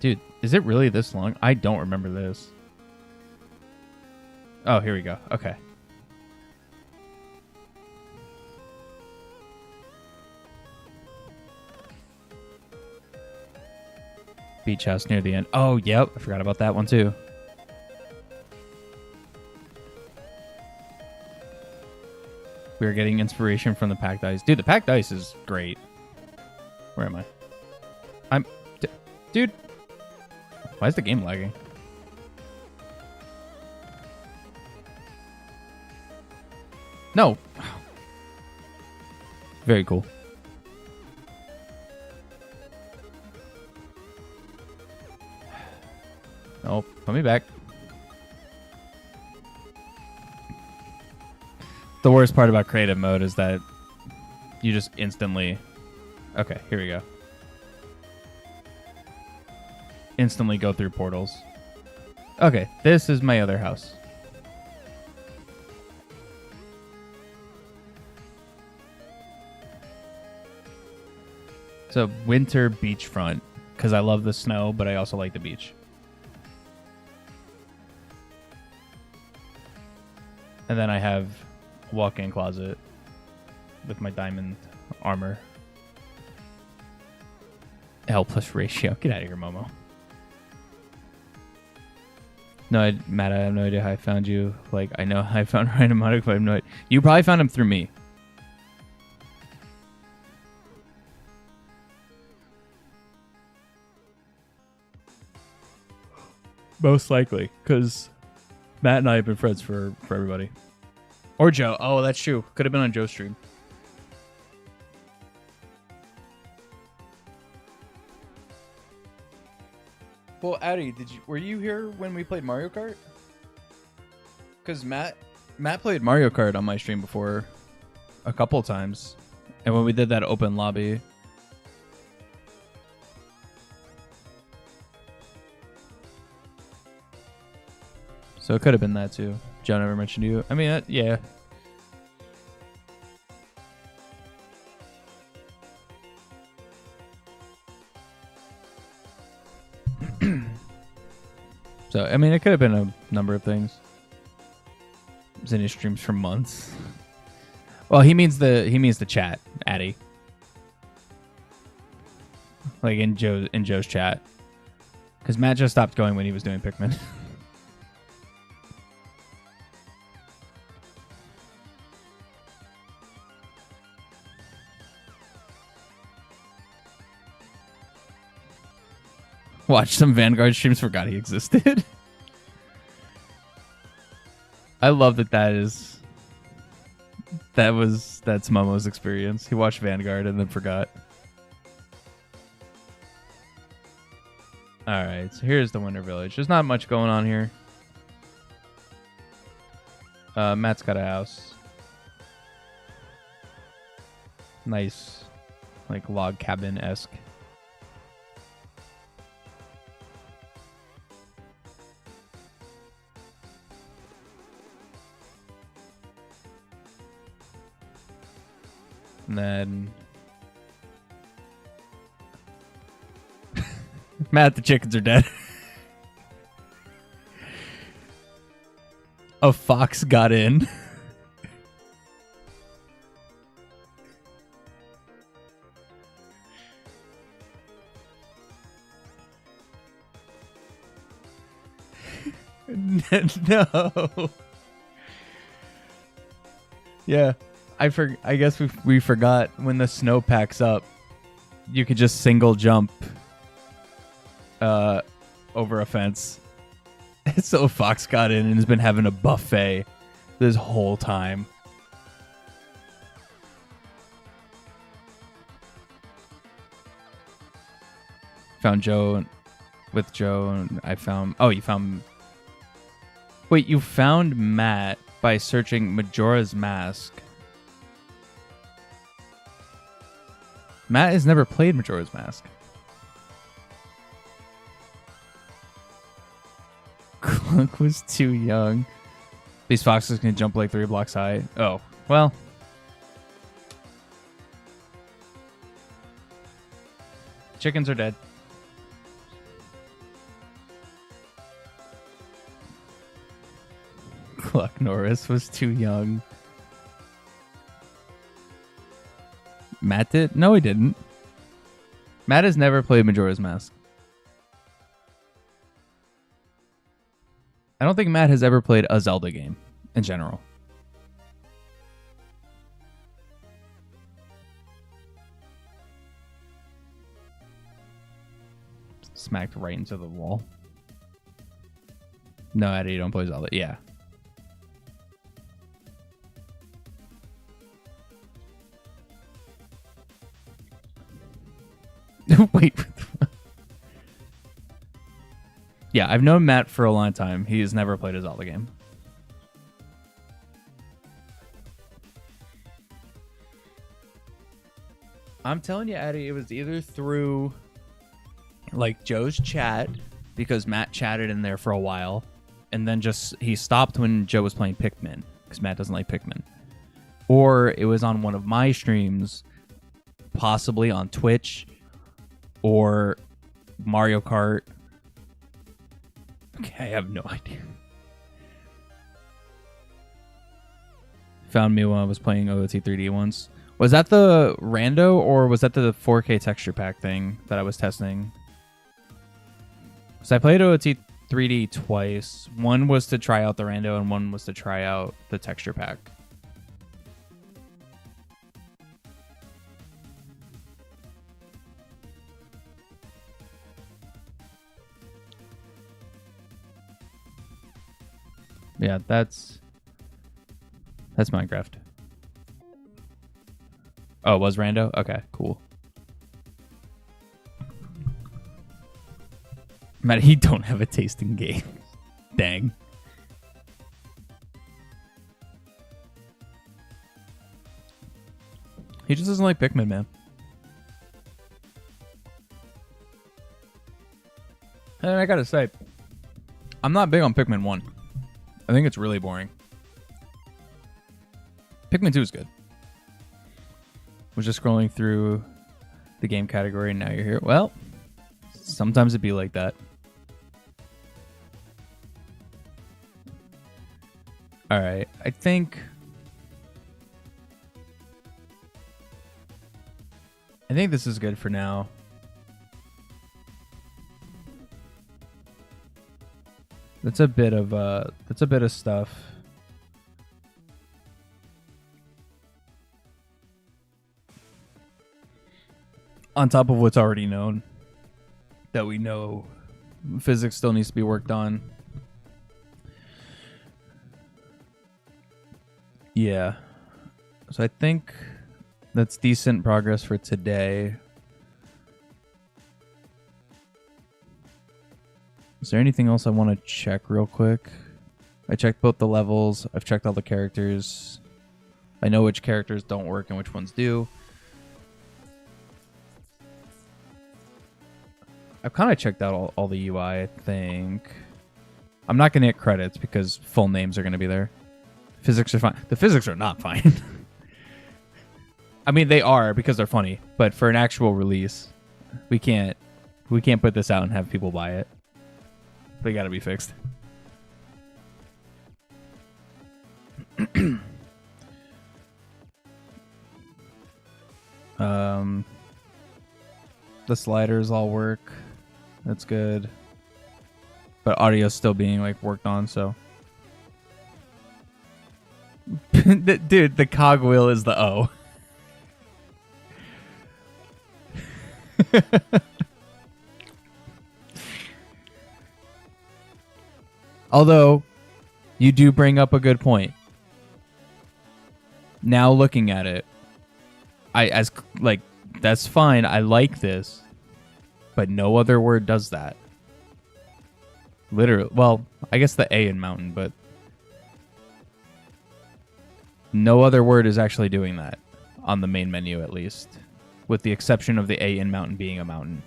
Dude, is it really this long? I don't remember this. Oh, here we go. Okay. Beach house near the end. Oh, yep. I forgot about that one too. We are getting inspiration from the packed ice. Dude, the packed ice is great. Where am I? Dude. Why is the game lagging? No. Very cool. Oh, put me back. The worst part about creative mode is that you just instantly... Okay, here we go. Instantly go through portals. Okay, this is my other house. So, winter beachfront, because I love the snow, but I also like the beach. And then I have a walk-in closet with my diamond armor. L plus ratio. Get out of here, Momo. No, Matt, I have no idea how I found you. Like, I know I found Random Motic, but I have no idea. You probably found him through me. Most likely, because Matt and I have been friends for everybody. Or Joe. Oh, that's true. Could have been on Joe's stream. Well, Addy, were you here when we played Mario Kart? Because Matt played Mario Kart on my stream before a couple times. And when we did that open lobby... So it could have been that too. Joe never mentioned you. I mean, yeah. So, I mean, it could have been a number of things. Zinni streams for months. Well, he means the chat, Addy. Like in Joe's chat. Because Matt just stopped going when he was doing Pikmin. Watch some Vanguard streams, forgot he existed. I love that's Momo's experience. He watched Vanguard and then forgot. Alright, so here's the Winter Village. There's not much going on here. Matt's got a house. Nice, like log cabin-esque. And then Matt, the chickens are dead. A fox got in. No. Yeah. I guess we forgot when the snow packs up, you could just single jump over a fence. So Fox got in and has been having a buffet this whole time. Found Joe with Joe, and I found... Oh, you found... Wait, you found Matt by searching Majora's Mask. Matt has never played Majora's Mask. Clunk was too young. These foxes can jump like 3 blocks high. Oh, well. Chickens are dead. Cluck Norris was too young. Matt did? No, he didn't. Matt has never played Majora's Mask. I don't think Matt has ever played a Zelda game in general. Smacked right into the wall. No, Eddie, you don't play Zelda. Yeah. Wait. Yeah, I've known Matt for a long time. He has never played a Zelda game. I'm telling you, Eddie, it was either through like Joe's chat, because Matt chatted in there for a while, and then just he stopped when Joe was playing Pikmin, because Matt doesn't like Pikmin. Or it was on one of my streams, possibly on Twitch, or Mario Kart. Okay, I have no idea. Found me when I was playing OOT 3D once. Was that the rando, or was that the 4K texture pack thing that I was testing? So I played OOT 3D twice. One was to try out the rando, and one was to try out the texture pack. Yeah, that's Minecraft. Oh, it was rando? Okay, cool. Matt, he don't have a taste in games. Dang. He just doesn't like Pikmin, man. And I gotta say, I'm not big on Pikmin 1. I think it's really boring. Pikmin 2 is good. Was just scrolling through the game category and now you're here. Well, sometimes it'd be like that. All right, I think this is good for now. That's a bit of stuff. On top of what's already known, that we know physics still needs to be worked on. Yeah. So I think that's decent progress for today. Is there anything else I want to check real quick? I checked both the levels. I've checked all the characters. I know which characters don't work and which ones do. I've kind of checked out all the UI, I think. I'm not going to get credits because full names are going to be there. Physics are fine. The physics are not fine. I mean, they are because they're funny. But for an actual release, we can't put this out and have people buy it. They got to be fixed. The sliders all work. That's good. But audio's still being like worked on, so. Dude, the cogwheel is the O. Although, you do bring up a good point. Now looking at it, that's fine. I like this, but no other word does that. Literally, well, I guess the A in mountain, but no other word is actually doing that on the main menu, at least, with the exception of the A in mountain being a mountain.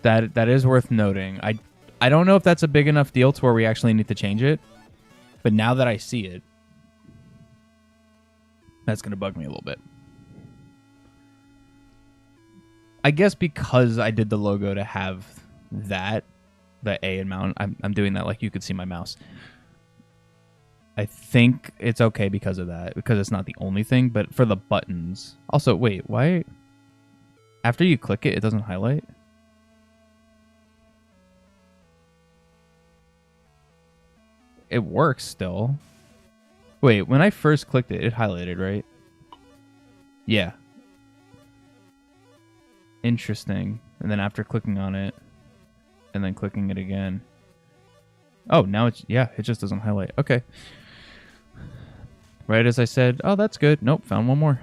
That is worth noting. I don't know if that's a big enough deal to where we actually need to change it, but now that I see it, that's going to bug me a little bit. I guess because I did the logo to have that, the A in mountain, I'm doing that like you could see my mouse. I think it's okay because of that, because it's not the only thing, but for the buttons. Also, wait, why? After you click it, it doesn't highlight? It works still. Wait, when I first clicked it, it highlighted, right? Yeah. Interesting. And then after clicking on it, and then clicking it again. Oh, now it's, yeah, it just doesn't highlight. Okay. Right as I said, oh, that's good. Nope, found one more.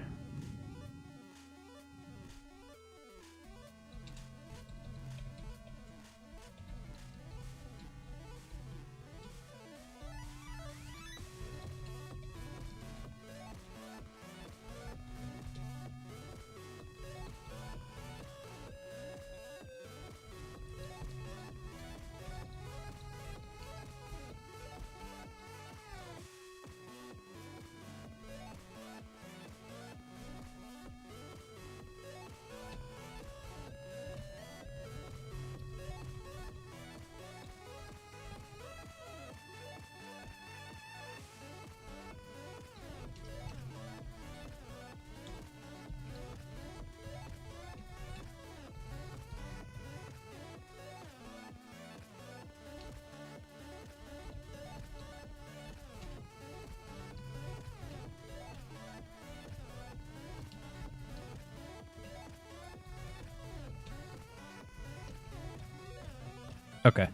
Okay.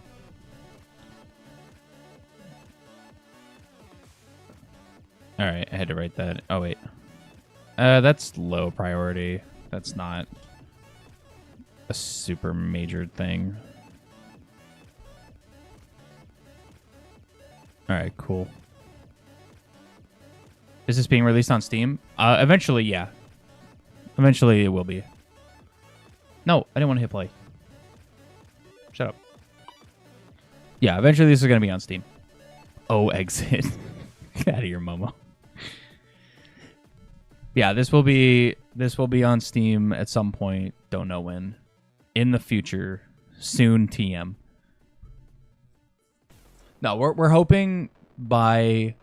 All right, I had to write that. Oh, wait. That's low priority. That's not a super major thing. All right, cool. Is this being released on Steam? Eventually, yeah. Eventually, it will be. No, I didn't want to hit play. Shut up. Yeah, eventually this is going to be on Steam. Oh, exit. Get out of here, Momo. Yeah, this will be on Steam at some point. Don't know when. In the future. Soon, TM. No, we're hoping by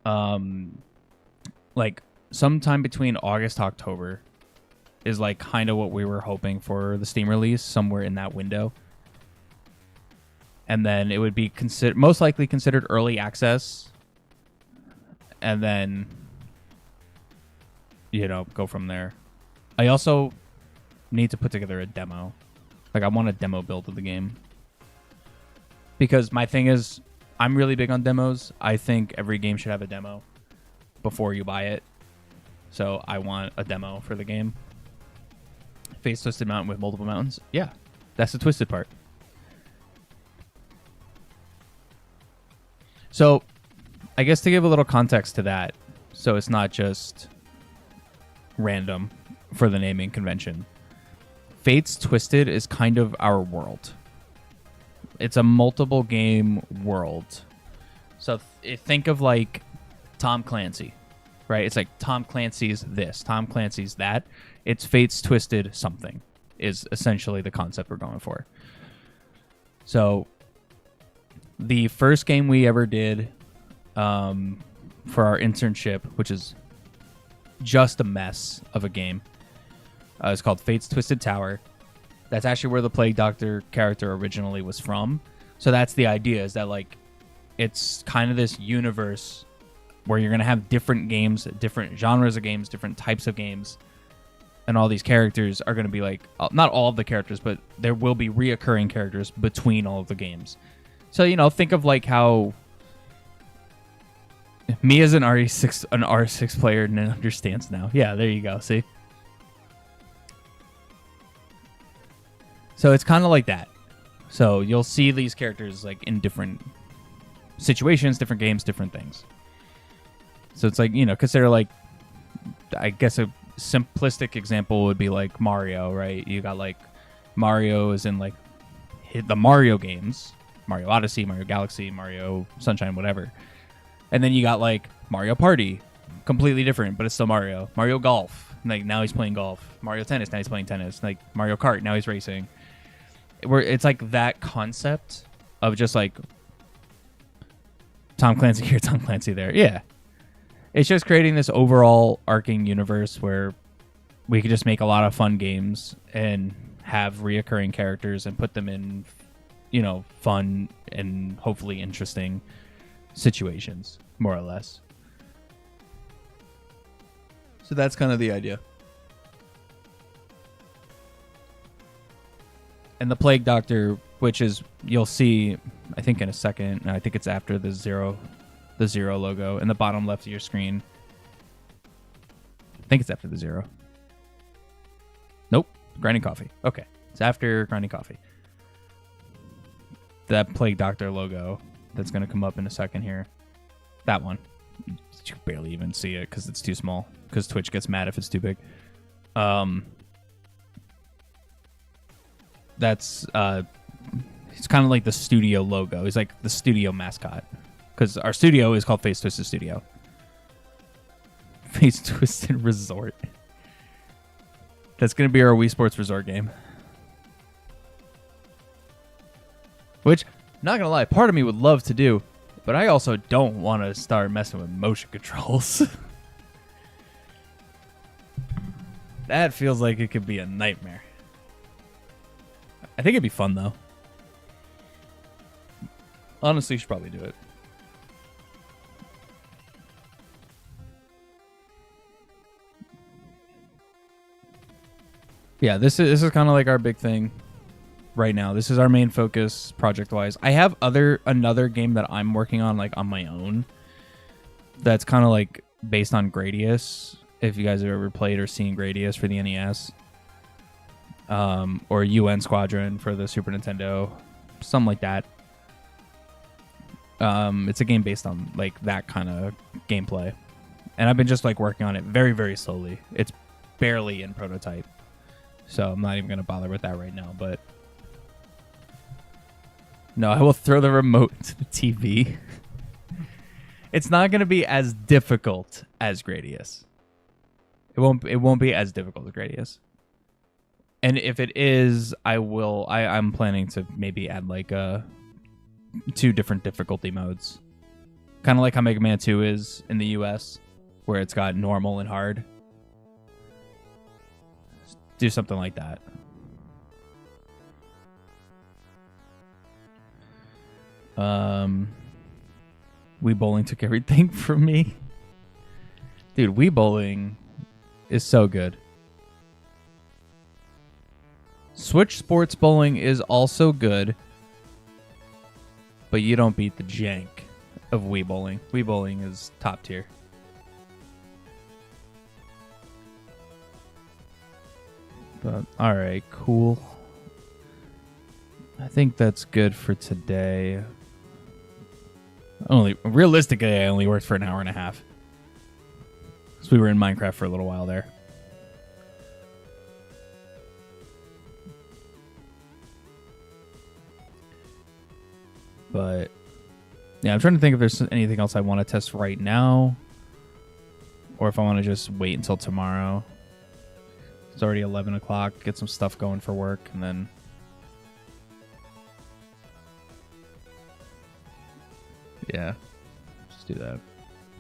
like sometime between August October is like kind of what we were hoping for the Steam release, somewhere in that window. And then it would be most likely considered early access. And then, you know, go from there. I also need to put together a demo. Like, I want a demo build of the game. Because my thing is, I'm really big on demos. I think every game should have a demo before you buy it. So I want a demo for the game. Face Twisted Mountain with multiple mountains. Yeah, that's the twisted part. So, I guess to give a little context to that, so it's not just random for the naming convention. Fates Twisted is kind of our world. It's a multiple game world. So think of like Tom Clancy, right? It's like Tom Clancy's this, Tom Clancy's that. It's Fates Twisted something is essentially the concept we're going for. So the first game we ever did for our internship, which is just a mess of a game, is called Fates Twisted Tower. That's actually where the Plague Doctor character originally was from. So that's the idea, is that like it's kind of this universe where you're going to have different games, different genres of games, different types of games, and all these characters are going to be like, not all of the characters, but there will be reoccurring characters between all of the games. So, you know, think of like how me as an R6 player understands now. Yeah, there you go. See? So it's kind of like that. So you'll see these characters like in different situations, different games, different things. So it's like, you know, consider like, I guess a simplistic example would be like Mario, right? You got like Mario is in like the Mario games, Mario Odyssey, Mario Galaxy, Mario Sunshine, whatever. And then you got like Mario Party, completely different, but it's still Mario. Mario Golf, like now he's playing golf. Mario Tennis, now he's playing tennis. Like Mario Kart, now he's racing. Where it's like that concept of just like Tom Clancy here, Tom Clancy there. Yeah. It's just creating this overall arcing universe where we could just make a lot of fun games and have reoccurring characters and put them in, you know, fun and hopefully interesting situations, more or less. So that's kind of the idea. And the Plague Doctor, which is, you'll see, I think in a second, I think it's after the zero logo in the bottom left of your screen. I think it's after the 0. Nope. Grinding Coffee. Okay. It's after Grinding Coffee. That Plague Doctor logo that's going to come up in a second here. That one. You can barely even see it because it's too small. Because Twitch gets mad if it's too big. That's it's kind of like the studio logo. It's like the studio mascot. Because our studio is called Face Twisted Studio. Face Twisted Resort. That's going to be our Wii Sports Resort game. Which, not going to lie, part of me would love to do. But I also don't want to start messing with motion controls. That feels like it could be a nightmare. I think it'd be fun, though. Honestly, you should probably do it. Yeah, this is kind of like our big thing right now. This is our main focus project-wise. I have another game that I'm working on like on my own. That's kind of like based on Gradius. If you guys have ever played or seen Gradius for the NES, or UN Squadron for the Super Nintendo, something like that. It's a game based on like that kind of gameplay, and I've been just like working on it very, very slowly. It's barely in prototype. So I'm not even going to bother with that right now, but no, I will throw the remote to the TV. It's not going to be as difficult as Gradius. It won't be as difficult as Gradius. And if it is, I'm planning to maybe add like 2 different difficulty modes. Kind of like how Mega Man 2 is in the US, where it's got normal and hard. Do something like that. Wii Bowling took everything from me. Dude, Wii Bowling is so good. Switch Sports Bowling is also good, but you don't beat the jank of Wii Bowling. Wii Bowling is top tier. But alright, cool. I think that's good for today. Realistically, I only worked for an hour and a half. Because we were in Minecraft for a little while there. But yeah, I'm trying to think if there's anything else I want to test right now, or if I want to just wait until tomorrow. It's already 11 o'clock. Get some stuff going for work, and then yeah, just do that. I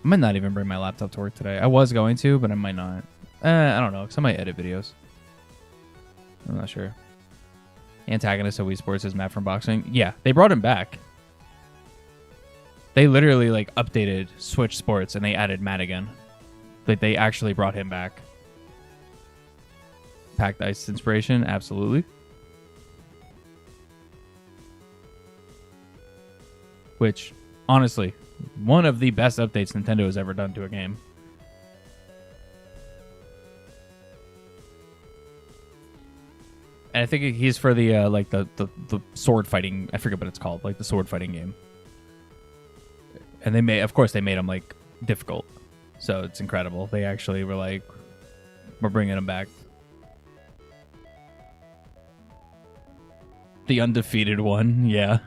might not even bring my laptop to work today. I was going to, but I might not. I don't know, because I might edit videos. I'm not sure. Antagonist of Wii Sports is Matt from Boxing. Yeah, they brought him back. They literally like updated Switch Sports and they added Matt again. Like they actually brought him back. Packed Ice inspiration, absolutely. Which, honestly, one of the best updates Nintendo has ever done to a game. And I think he's for the like the sword fighting. I forget what it's called, like the sword fighting game. And of course, they made him like difficult, so it's incredible. They actually were like, we're bringing him back. The undefeated one, yeah.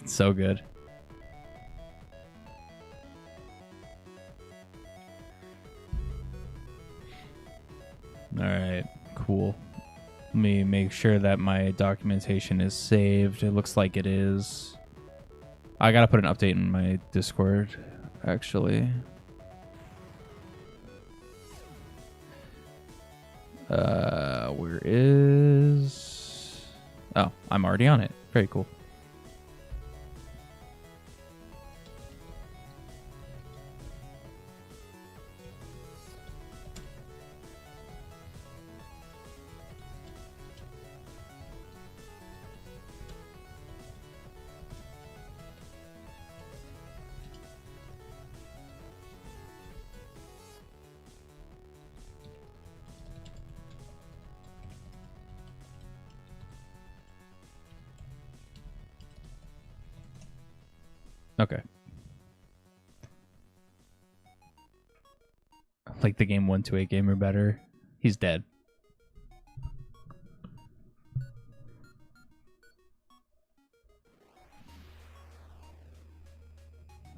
It's so good. All right, cool. Let me make sure that my documentation is saved. It looks like it is. I gotta put an update in my Discord, actually. Where is... Oh, I'm already on it. Very cool. Okay. Like the game 128 gamer better. He's dead.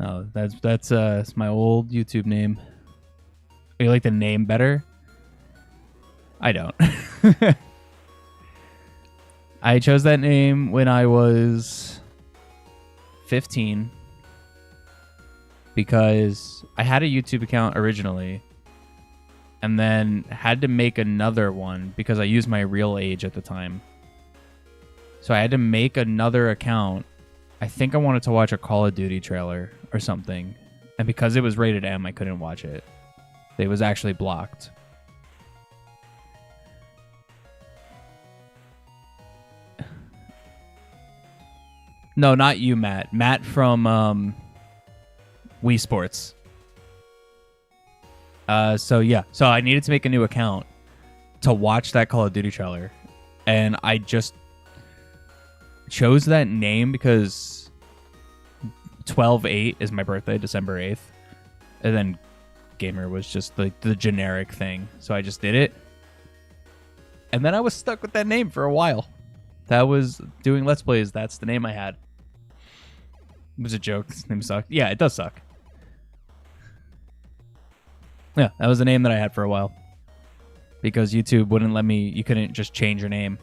Oh, that's my old YouTube name. You like the name better? I don't. I chose that name when I was 15 because I had a YouTube account originally and then had to make another one because I used my real age at the time. So I had to make another account. I think I wanted to watch a Call of Duty trailer or something. And because it was rated M, I couldn't watch it. It was actually blocked. No, not you, Matt. Matt from Wii Sports. So yeah. So I needed to make a new account to watch that Call of Duty trailer. And I just chose that name because 12/8 is my birthday, December 8th. And then Gamer was just the generic thing. So I just did it. And then I was stuck with that name for a while. That was doing Let's Plays. That's the name I had. It was a joke. This name sucked. Yeah, it does suck. Yeah, that was the name that I had for a while. Because YouTube wouldn't let me... You couldn't just change your name.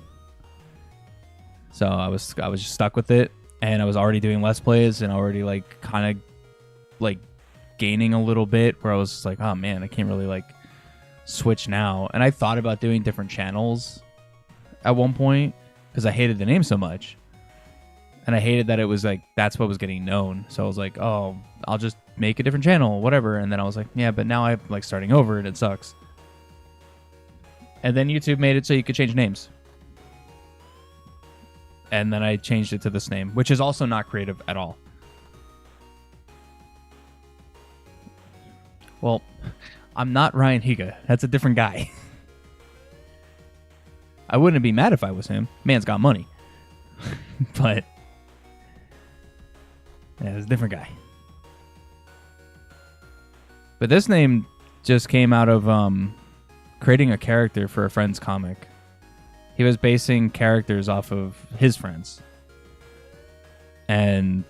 So I was just stuck with it. And I was already doing Let's Plays and already like kind of like gaining a little bit where I was just like, oh man, I can't really like switch now. And I thought about doing different channels at one point because I hated the name so much. And I hated that it was like, that's what was getting known. So I was like, oh, I'll just make a different channel, whatever. And then I was like, yeah, but now I'm like starting over and it sucks. And then YouTube made it so you could change names. And then I changed it to this name, which is also not creative at all. Well, I'm not Ryan Higa. That's a different guy. I wouldn't be mad if I was him. Man's got money. But yeah, it's a different guy. But this name just came out of creating a character for a friend's comic. He was basing characters off of his friends. And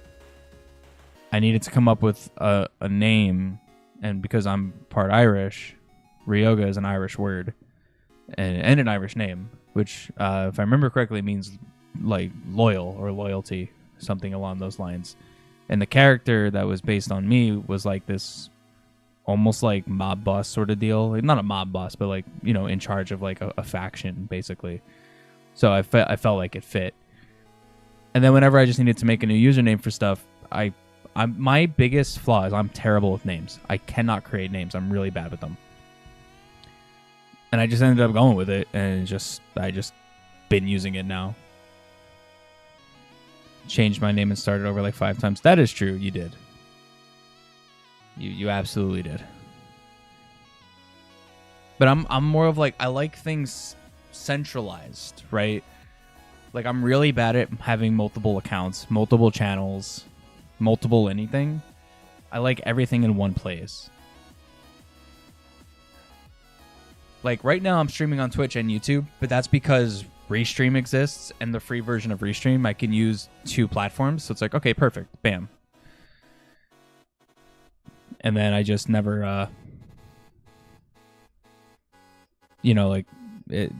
I needed to come up with a name. And because I'm part Irish, Ryoga is an Irish word. And an Irish name. Which, if I remember correctly, means like loyal or loyalty. Something along those lines. And the character that was based on me was like this almost like mob boss sort of deal. Like, not a mob boss, but like, you know, in charge of like a faction, basically. So I felt like it fit. And then whenever I just needed to make a new username for stuff, I'm my biggest flaw is I'm terrible with names. I cannot create names. I'm really bad with them. And I just ended up going with it, and I just been using it now. Changed my name and started over like 5 times. That is true. You did. You absolutely did. But I'm more of like, I like things centralized, right? Like, I'm really bad at having multiple accounts, multiple channels, multiple anything. I like everything in one place. Like, right now I'm streaming on Twitch and YouTube, but that's because Restream exists, and the free version of Restream, I can use 2 platforms. So it's like, okay, perfect. Bam. And then I just never, like, it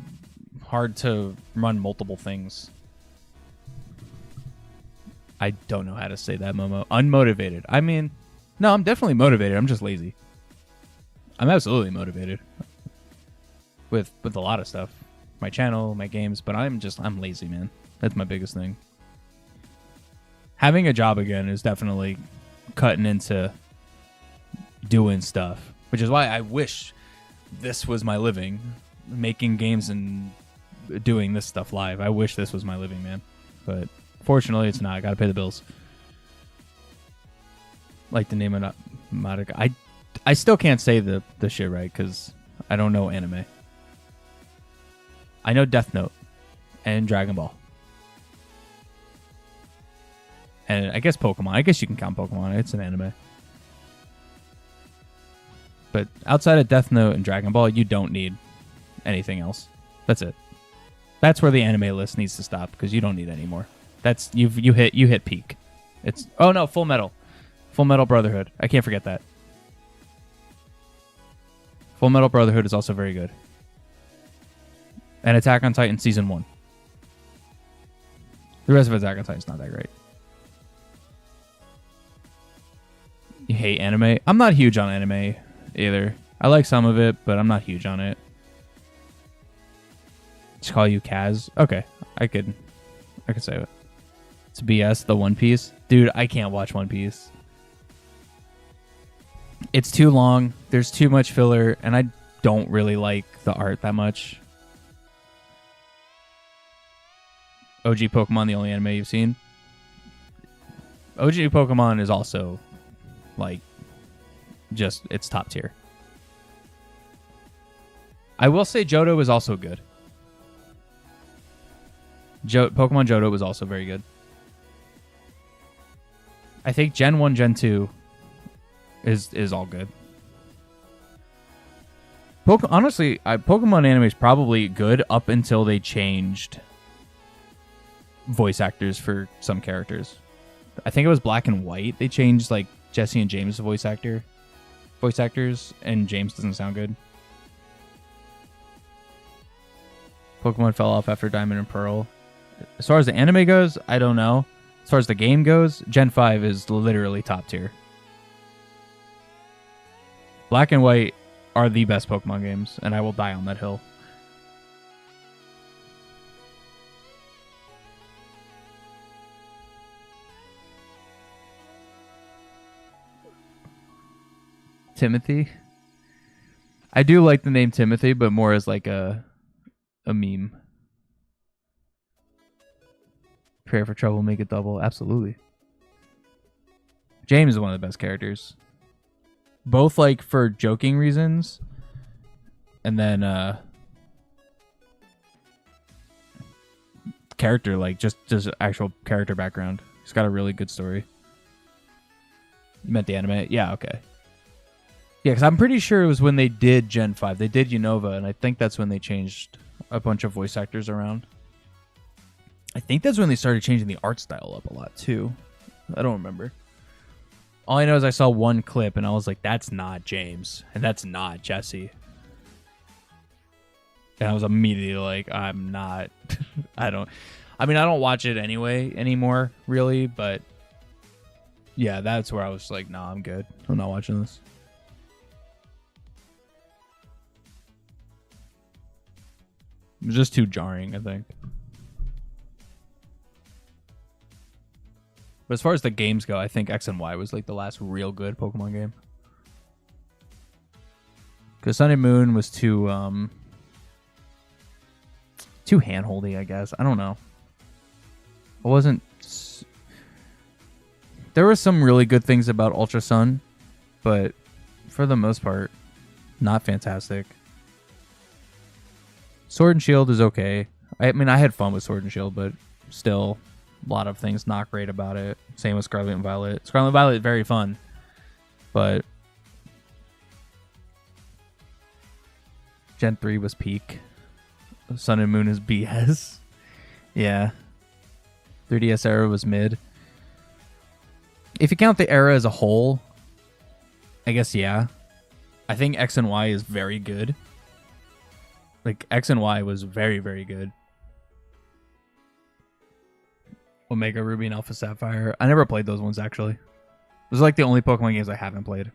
hard to run multiple things. I don't know how to say that, Momo. Unmotivated. I mean, no, I'm definitely motivated. I'm just lazy. I'm absolutely motivated with a lot of stuff. My channel, my games, but I'm lazy, man. That's my biggest thing. Having a job again is definitely cutting into doing stuff, which is why I wish this was my living, making games and doing this stuff live. I wish this was my living, man. But fortunately, it's not. I gotta pay the bills. Like the name of Madoka. I still can't say the shit right because I don't know anime. I know Death Note and Dragon Ball. And I guess Pokemon. I guess you can count Pokemon. It's an anime. But outside of Death Note and Dragon Ball, you don't need anything else. That's it. That's where the anime list needs to stop because you don't need any more. That's you hit peak. It's Full Metal. Full Metal Brotherhood. I can't forget that. Full Metal Brotherhood is also very good. And Attack on Titan Season 1. The rest of Attack on Titan is not that great. You hate anime? I'm not huge on anime either. I like some of it, but I'm not huge on it. Just call you Kaz. Okay, I could say it. It's BS, the One Piece. Dude, I can't watch One Piece. It's too long. There's too much filler, and I don't really like the art that much. OG Pokemon, the only anime you've seen? OG Pokemon is also, like, just, it's top tier. I will say Johto is also good. Pokemon Johto was also very good. I think Gen 1, Gen 2 is all good. Honestly, Pokemon anime is probably good up until they changed voice actors for some characters. I think it was Black and White. They changed like Jesse and James voice actors, and James doesn't sound good. Pokemon fell off after Diamond and Pearl. As far as the anime goes, I don't know. As far as the game goes, Gen 5 is literally top tier. Black and White are the best Pokemon games, and I will die on that hill. Timothy. I do like the name Timothy, but more as like a meme. Prepare for trouble, make it double. Absolutely. James is one of the best characters. Both like for joking reasons, and then character, like just actual character background. He's got a really good story. You meant the anime? Yeah, okay. Yeah, because I'm pretty sure it was when they did Gen 5. They did Unova, and I think that's when they changed a bunch of voice actors around. I think that's when they started changing the art style up a lot, too. I don't remember. All I know is I saw one clip, and I was like, that's not James, and that's not Jesse. And I was immediately like, I'm not... I don't watch it anyway anymore, really, but... Yeah, that's where I was like, nah, I'm good. I'm not watching this. It was just too jarring, I think. But as far as the games go, I think X and Y was like the last real good Pokemon game. Because Sun and Moon was too handholdy, I guess. I don't know. It wasn't. There were some really good things about Ultra Sun, but for the most part, not fantastic. Sword and Shield is okay. I mean, I had fun with Sword and Shield, but still, a lot of things not great about it. Same with Scarlet and Violet. Scarlet and Violet, very fun, but Gen 3 was peak. Sun and Moon is BS. Yeah. 3DS era was mid. If you count the era as a whole, I guess, yeah. I think X and Y is very good. Like, X and Y was very, very good. Omega Ruby and Alpha Sapphire. I never played those ones, actually. Those are like the only Pokemon games I haven't played.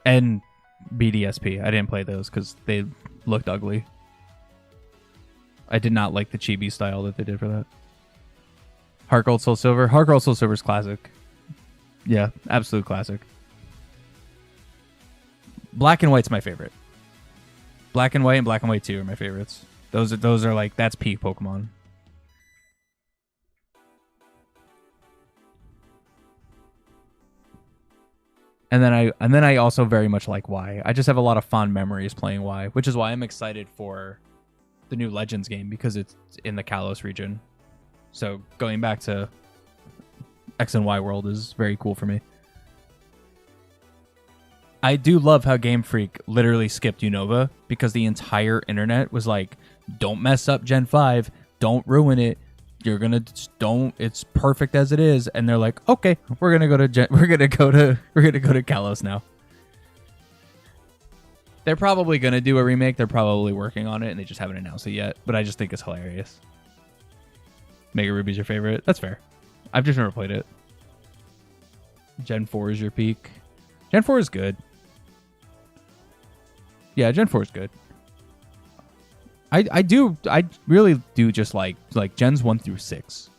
And BDSP. I didn't play those because they looked ugly. I did not like the chibi style that they did for that. Heart Gold, Soul Silver. Heart Gold, Soul Silver is classic. Yeah, absolute classic. Black and White's my favorite. Black and White and Black and White 2 are my favorites. Those are like, that's peak Pokemon. And then I also very much like Y. I just have a lot of fond memories playing Y, which is why I'm excited for the new Legends game, because it's in the Kalos region. So going back to X and Y world is very cool for me. I do love how Game Freak literally skipped Unova, because the entire internet was like, don't mess up Gen 5, don't ruin it. You're gonna don't. It's perfect as it is, and they're like, okay, we're gonna go to Kalos now. They're probably gonna do a remake. They're probably working on it, and they just haven't announced it yet. But I just think it's hilarious. Mega Ruby's your favorite. That's fair. I've just never played it. Gen 4 is your peak. Gen 4 is good. Yeah, Gen 4 is good. I really do just like Gens 1 through 6.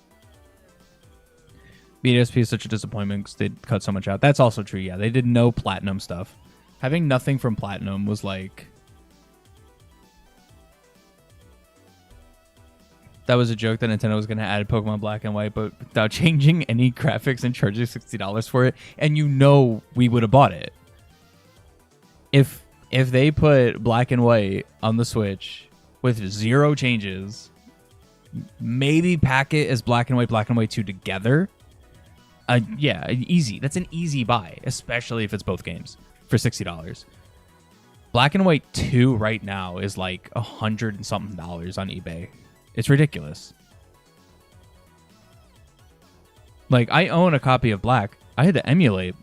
BDSP is such a disappointment because they cut so much out. That's also true, yeah. They did no Platinum stuff. Having nothing from Platinum was like... That was a joke that Nintendo was going to add Pokemon Black and White, but without changing any graphics and charging $60 for it, and you know we would have bought it. If they put Black and White on the Switch with 0 changes, maybe pack it as Black and White 2 together. Yeah, easy. That's an easy buy, especially if it's both games for $60. Black and White 2 right now is like $100 and something on eBay. It's ridiculous. Like, I own a copy of Black. I had to emulate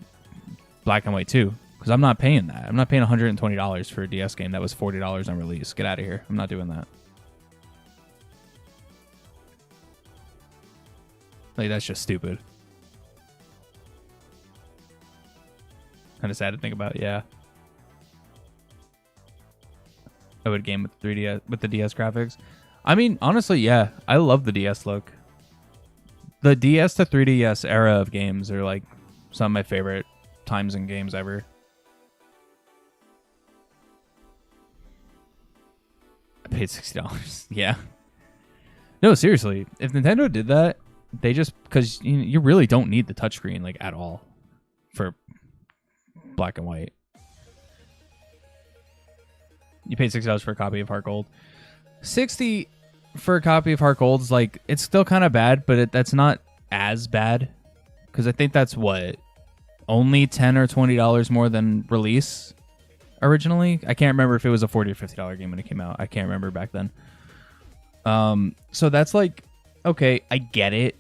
Black and White 2 because I'm not paying that. I'm not paying $120 for a DS game that was $40 on release. Get out of here. I'm not doing that. Like, that's just stupid. Kind of sad to think about, yeah. I would game with 3DS with the DS graphics. I mean, honestly, yeah, I love the DS look. The DS to 3DS era of games are like some of my favorite times in games ever. I paid $60. Yeah. No, seriously, if Nintendo did that, they just, because you really don't need the touchscreen like at all for Black and White. You paid $6 for a copy of Heart Gold. $60 for a copy of Heart Gold is like, it's still kind of bad, but that's not as bad, because I think that's what, only $10 or $20 more than release originally. I can't remember if it was a $40 or $50 game when it came out. I can't remember back then. So that's like, okay, I get it.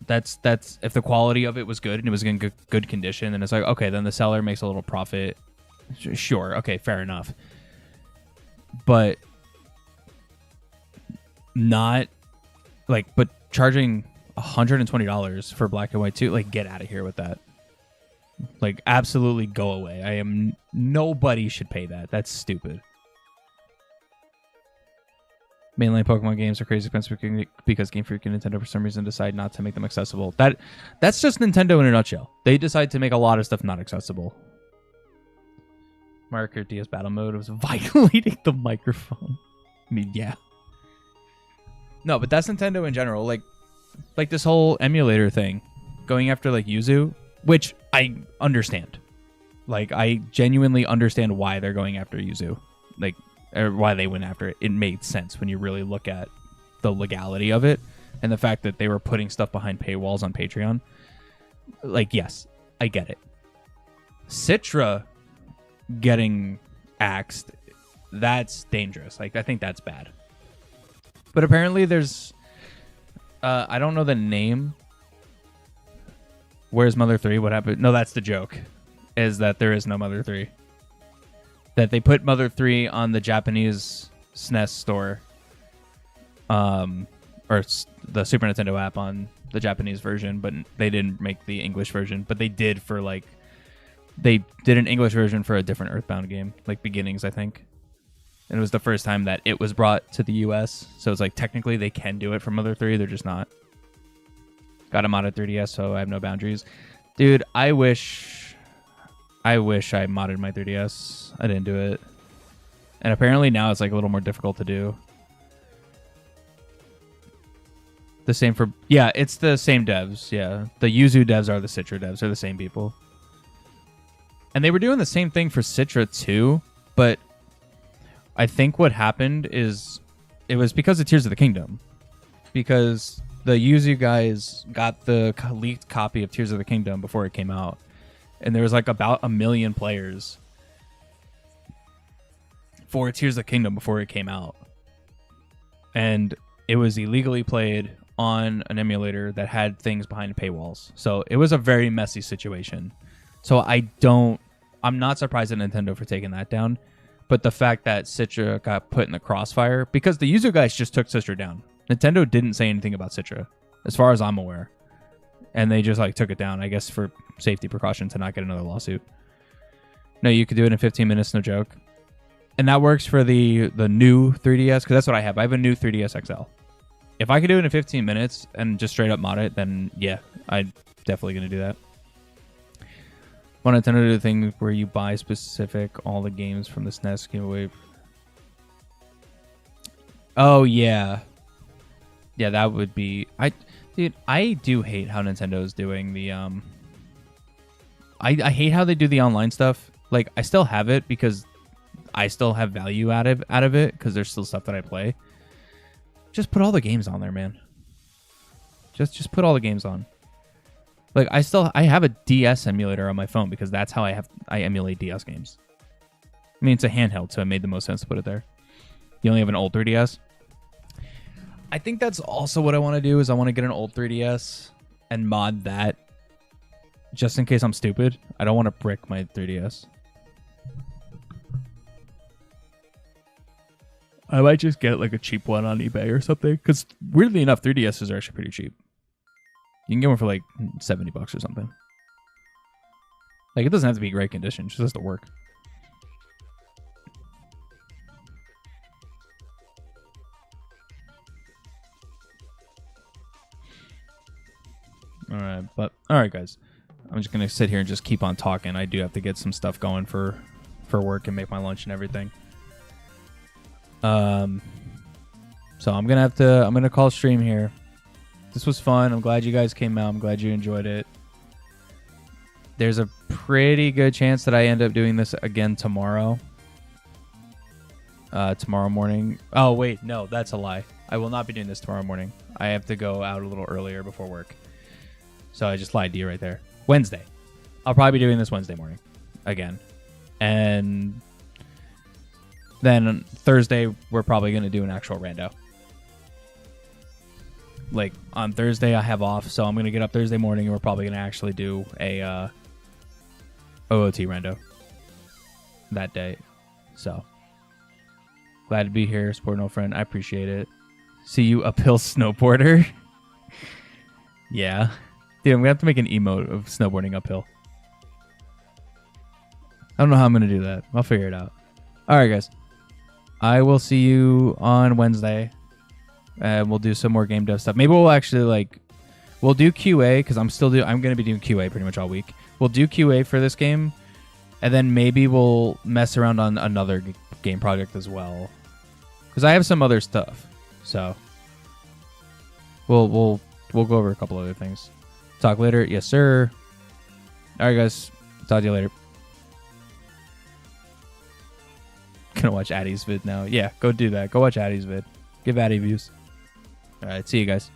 That's if the quality of it was good and it was in good condition, then it's like, okay, then the seller makes a little profit. Sure, okay, fair enough. But not like, but charging $120 for Black and White 2, like, get out of here with that. Like, absolutely go away. Nobody should pay that. That's stupid. Mainline Pokemon games are crazy expensive because Game Freak and Nintendo for some reason decide not to make them accessible. That's just Nintendo in a nutshell. They decide to make a lot of stuff not accessible. Mario Kart DS battle mode was violating the microphone. I mean, yeah. No, but that's Nintendo in general. Like this whole emulator thing, going after like Yuzu, which I understand. Like, I genuinely understand why they're going after Yuzu. Like, or why they went after it. It made sense when you really look at the legality of it and the fact that they were putting stuff behind paywalls on Patreon. Like, yes, I get it. Citra getting axed, that's dangerous. Like, I think that's bad. But apparently there's I don't know the name. Where's Mother 3? What happened? No, that's the joke. Is that there is no Mother 3. That they put Mother 3 on the Japanese SNES store, or the Super Nintendo app on the Japanese version, but they didn't make the English version. But they did for they did an English version for a different Earthbound game, like Beginnings, I think. And it was the first time that it was brought to the US. So it's like technically they can do it for Mother 3, they're just not. Got a modded 3DS, so I have no boundaries. Dude, I wish I modded my 3DS. I didn't do it. And apparently now it's like a little more difficult to do. The same for... Yeah, it's the same devs. Yeah. The Yuzu devs are the Citra devs. They're the same people. And they were doing the same thing for Citra too. But I think what happened is... It was because of Tears of the Kingdom. Because the Yuzu guys got the leaked copy of Tears of the Kingdom before it came out. And there was like about 1 million players for Tears of the Kingdom before it came out. And it was illegally played on an emulator that had things behind paywalls. So it was a very messy situation. So I'm not surprised at Nintendo for taking that down. But the fact that Citra got put in the crossfire, because the Yuzu guys just took Citra down. Nintendo didn't say anything about Citra, as far as I'm aware. And they just like took it down, I guess, for safety precaution to not get another lawsuit. No, you could do it in 15 minutes, no joke. And that works for the new 3DS, because that's what I have. I have a new 3DS XL. If I could do it in 15 minutes and just straight up mod it, then yeah, I'm definitely going to do that. Want Nintendo to do the thing where you buy all the games from the SNES Game Away. Oh, yeah. Yeah, that would be... Dude, I do hate how Nintendo's doing the... I hate how they do the online stuff. Like, I still have it because I still have value out of it because there's still stuff that I play. Just put all the games on there, man. Just put all the games on. Like, I have a DS emulator on my phone because that's how I emulate DS games. I mean, it's a handheld, so it made the most sense to put it there. You only have an old 3DS? I think that's also what I want to do is I want to get an old 3DS and mod that just in case I'm stupid. I don't want to brick my 3DS. I might just get like a cheap one on eBay or something because weirdly enough, 3DSs are actually pretty cheap. You can get one for like $70 or something. Like, it doesn't have to be great condition. It just has to work. Alright guys, I'm just gonna sit here and just keep on talking. I do have to get some stuff going for work and make my lunch and everything. So I'm gonna call stream here. This was fun. I'm glad you guys came out. I'm glad you enjoyed it. There's a pretty good chance that I end up doing this again tomorrow. Tomorrow morning. Oh wait, no, that's a lie. I will not be doing this tomorrow morning. I have to go out a little earlier before work. So I just lied to you right there. Wednesday. I'll probably be doing this Wednesday morning again. And then Thursday, we're probably going to do an actual rando. Like, on Thursday, I have off, so I'm going to get up Thursday morning, and we're probably going to actually do a OOT rando that day. So, glad to be here. Support no friend. I appreciate it. See you, uphill snowboarder. Yeah. Dude, I'm going to have to make an emote of snowboarding uphill. I don't know how I'm going to do that. I'll figure it out. All right, guys. I will see you on Wednesday. We'll do some more game dev stuff. Maybe we'll actually we'll do QA because I'm going to be doing QA pretty much all week. We'll do QA for this game, and then maybe we'll mess around on another game project as well, because I have some other stuff. So we'll go over a couple other things. Talk later, yes sir. All right, guys, talk to you later. Gonna watch Addy's vid now. Yeah, go do that. Go watch Addy's vid. Give Addy views. All right, see you guys.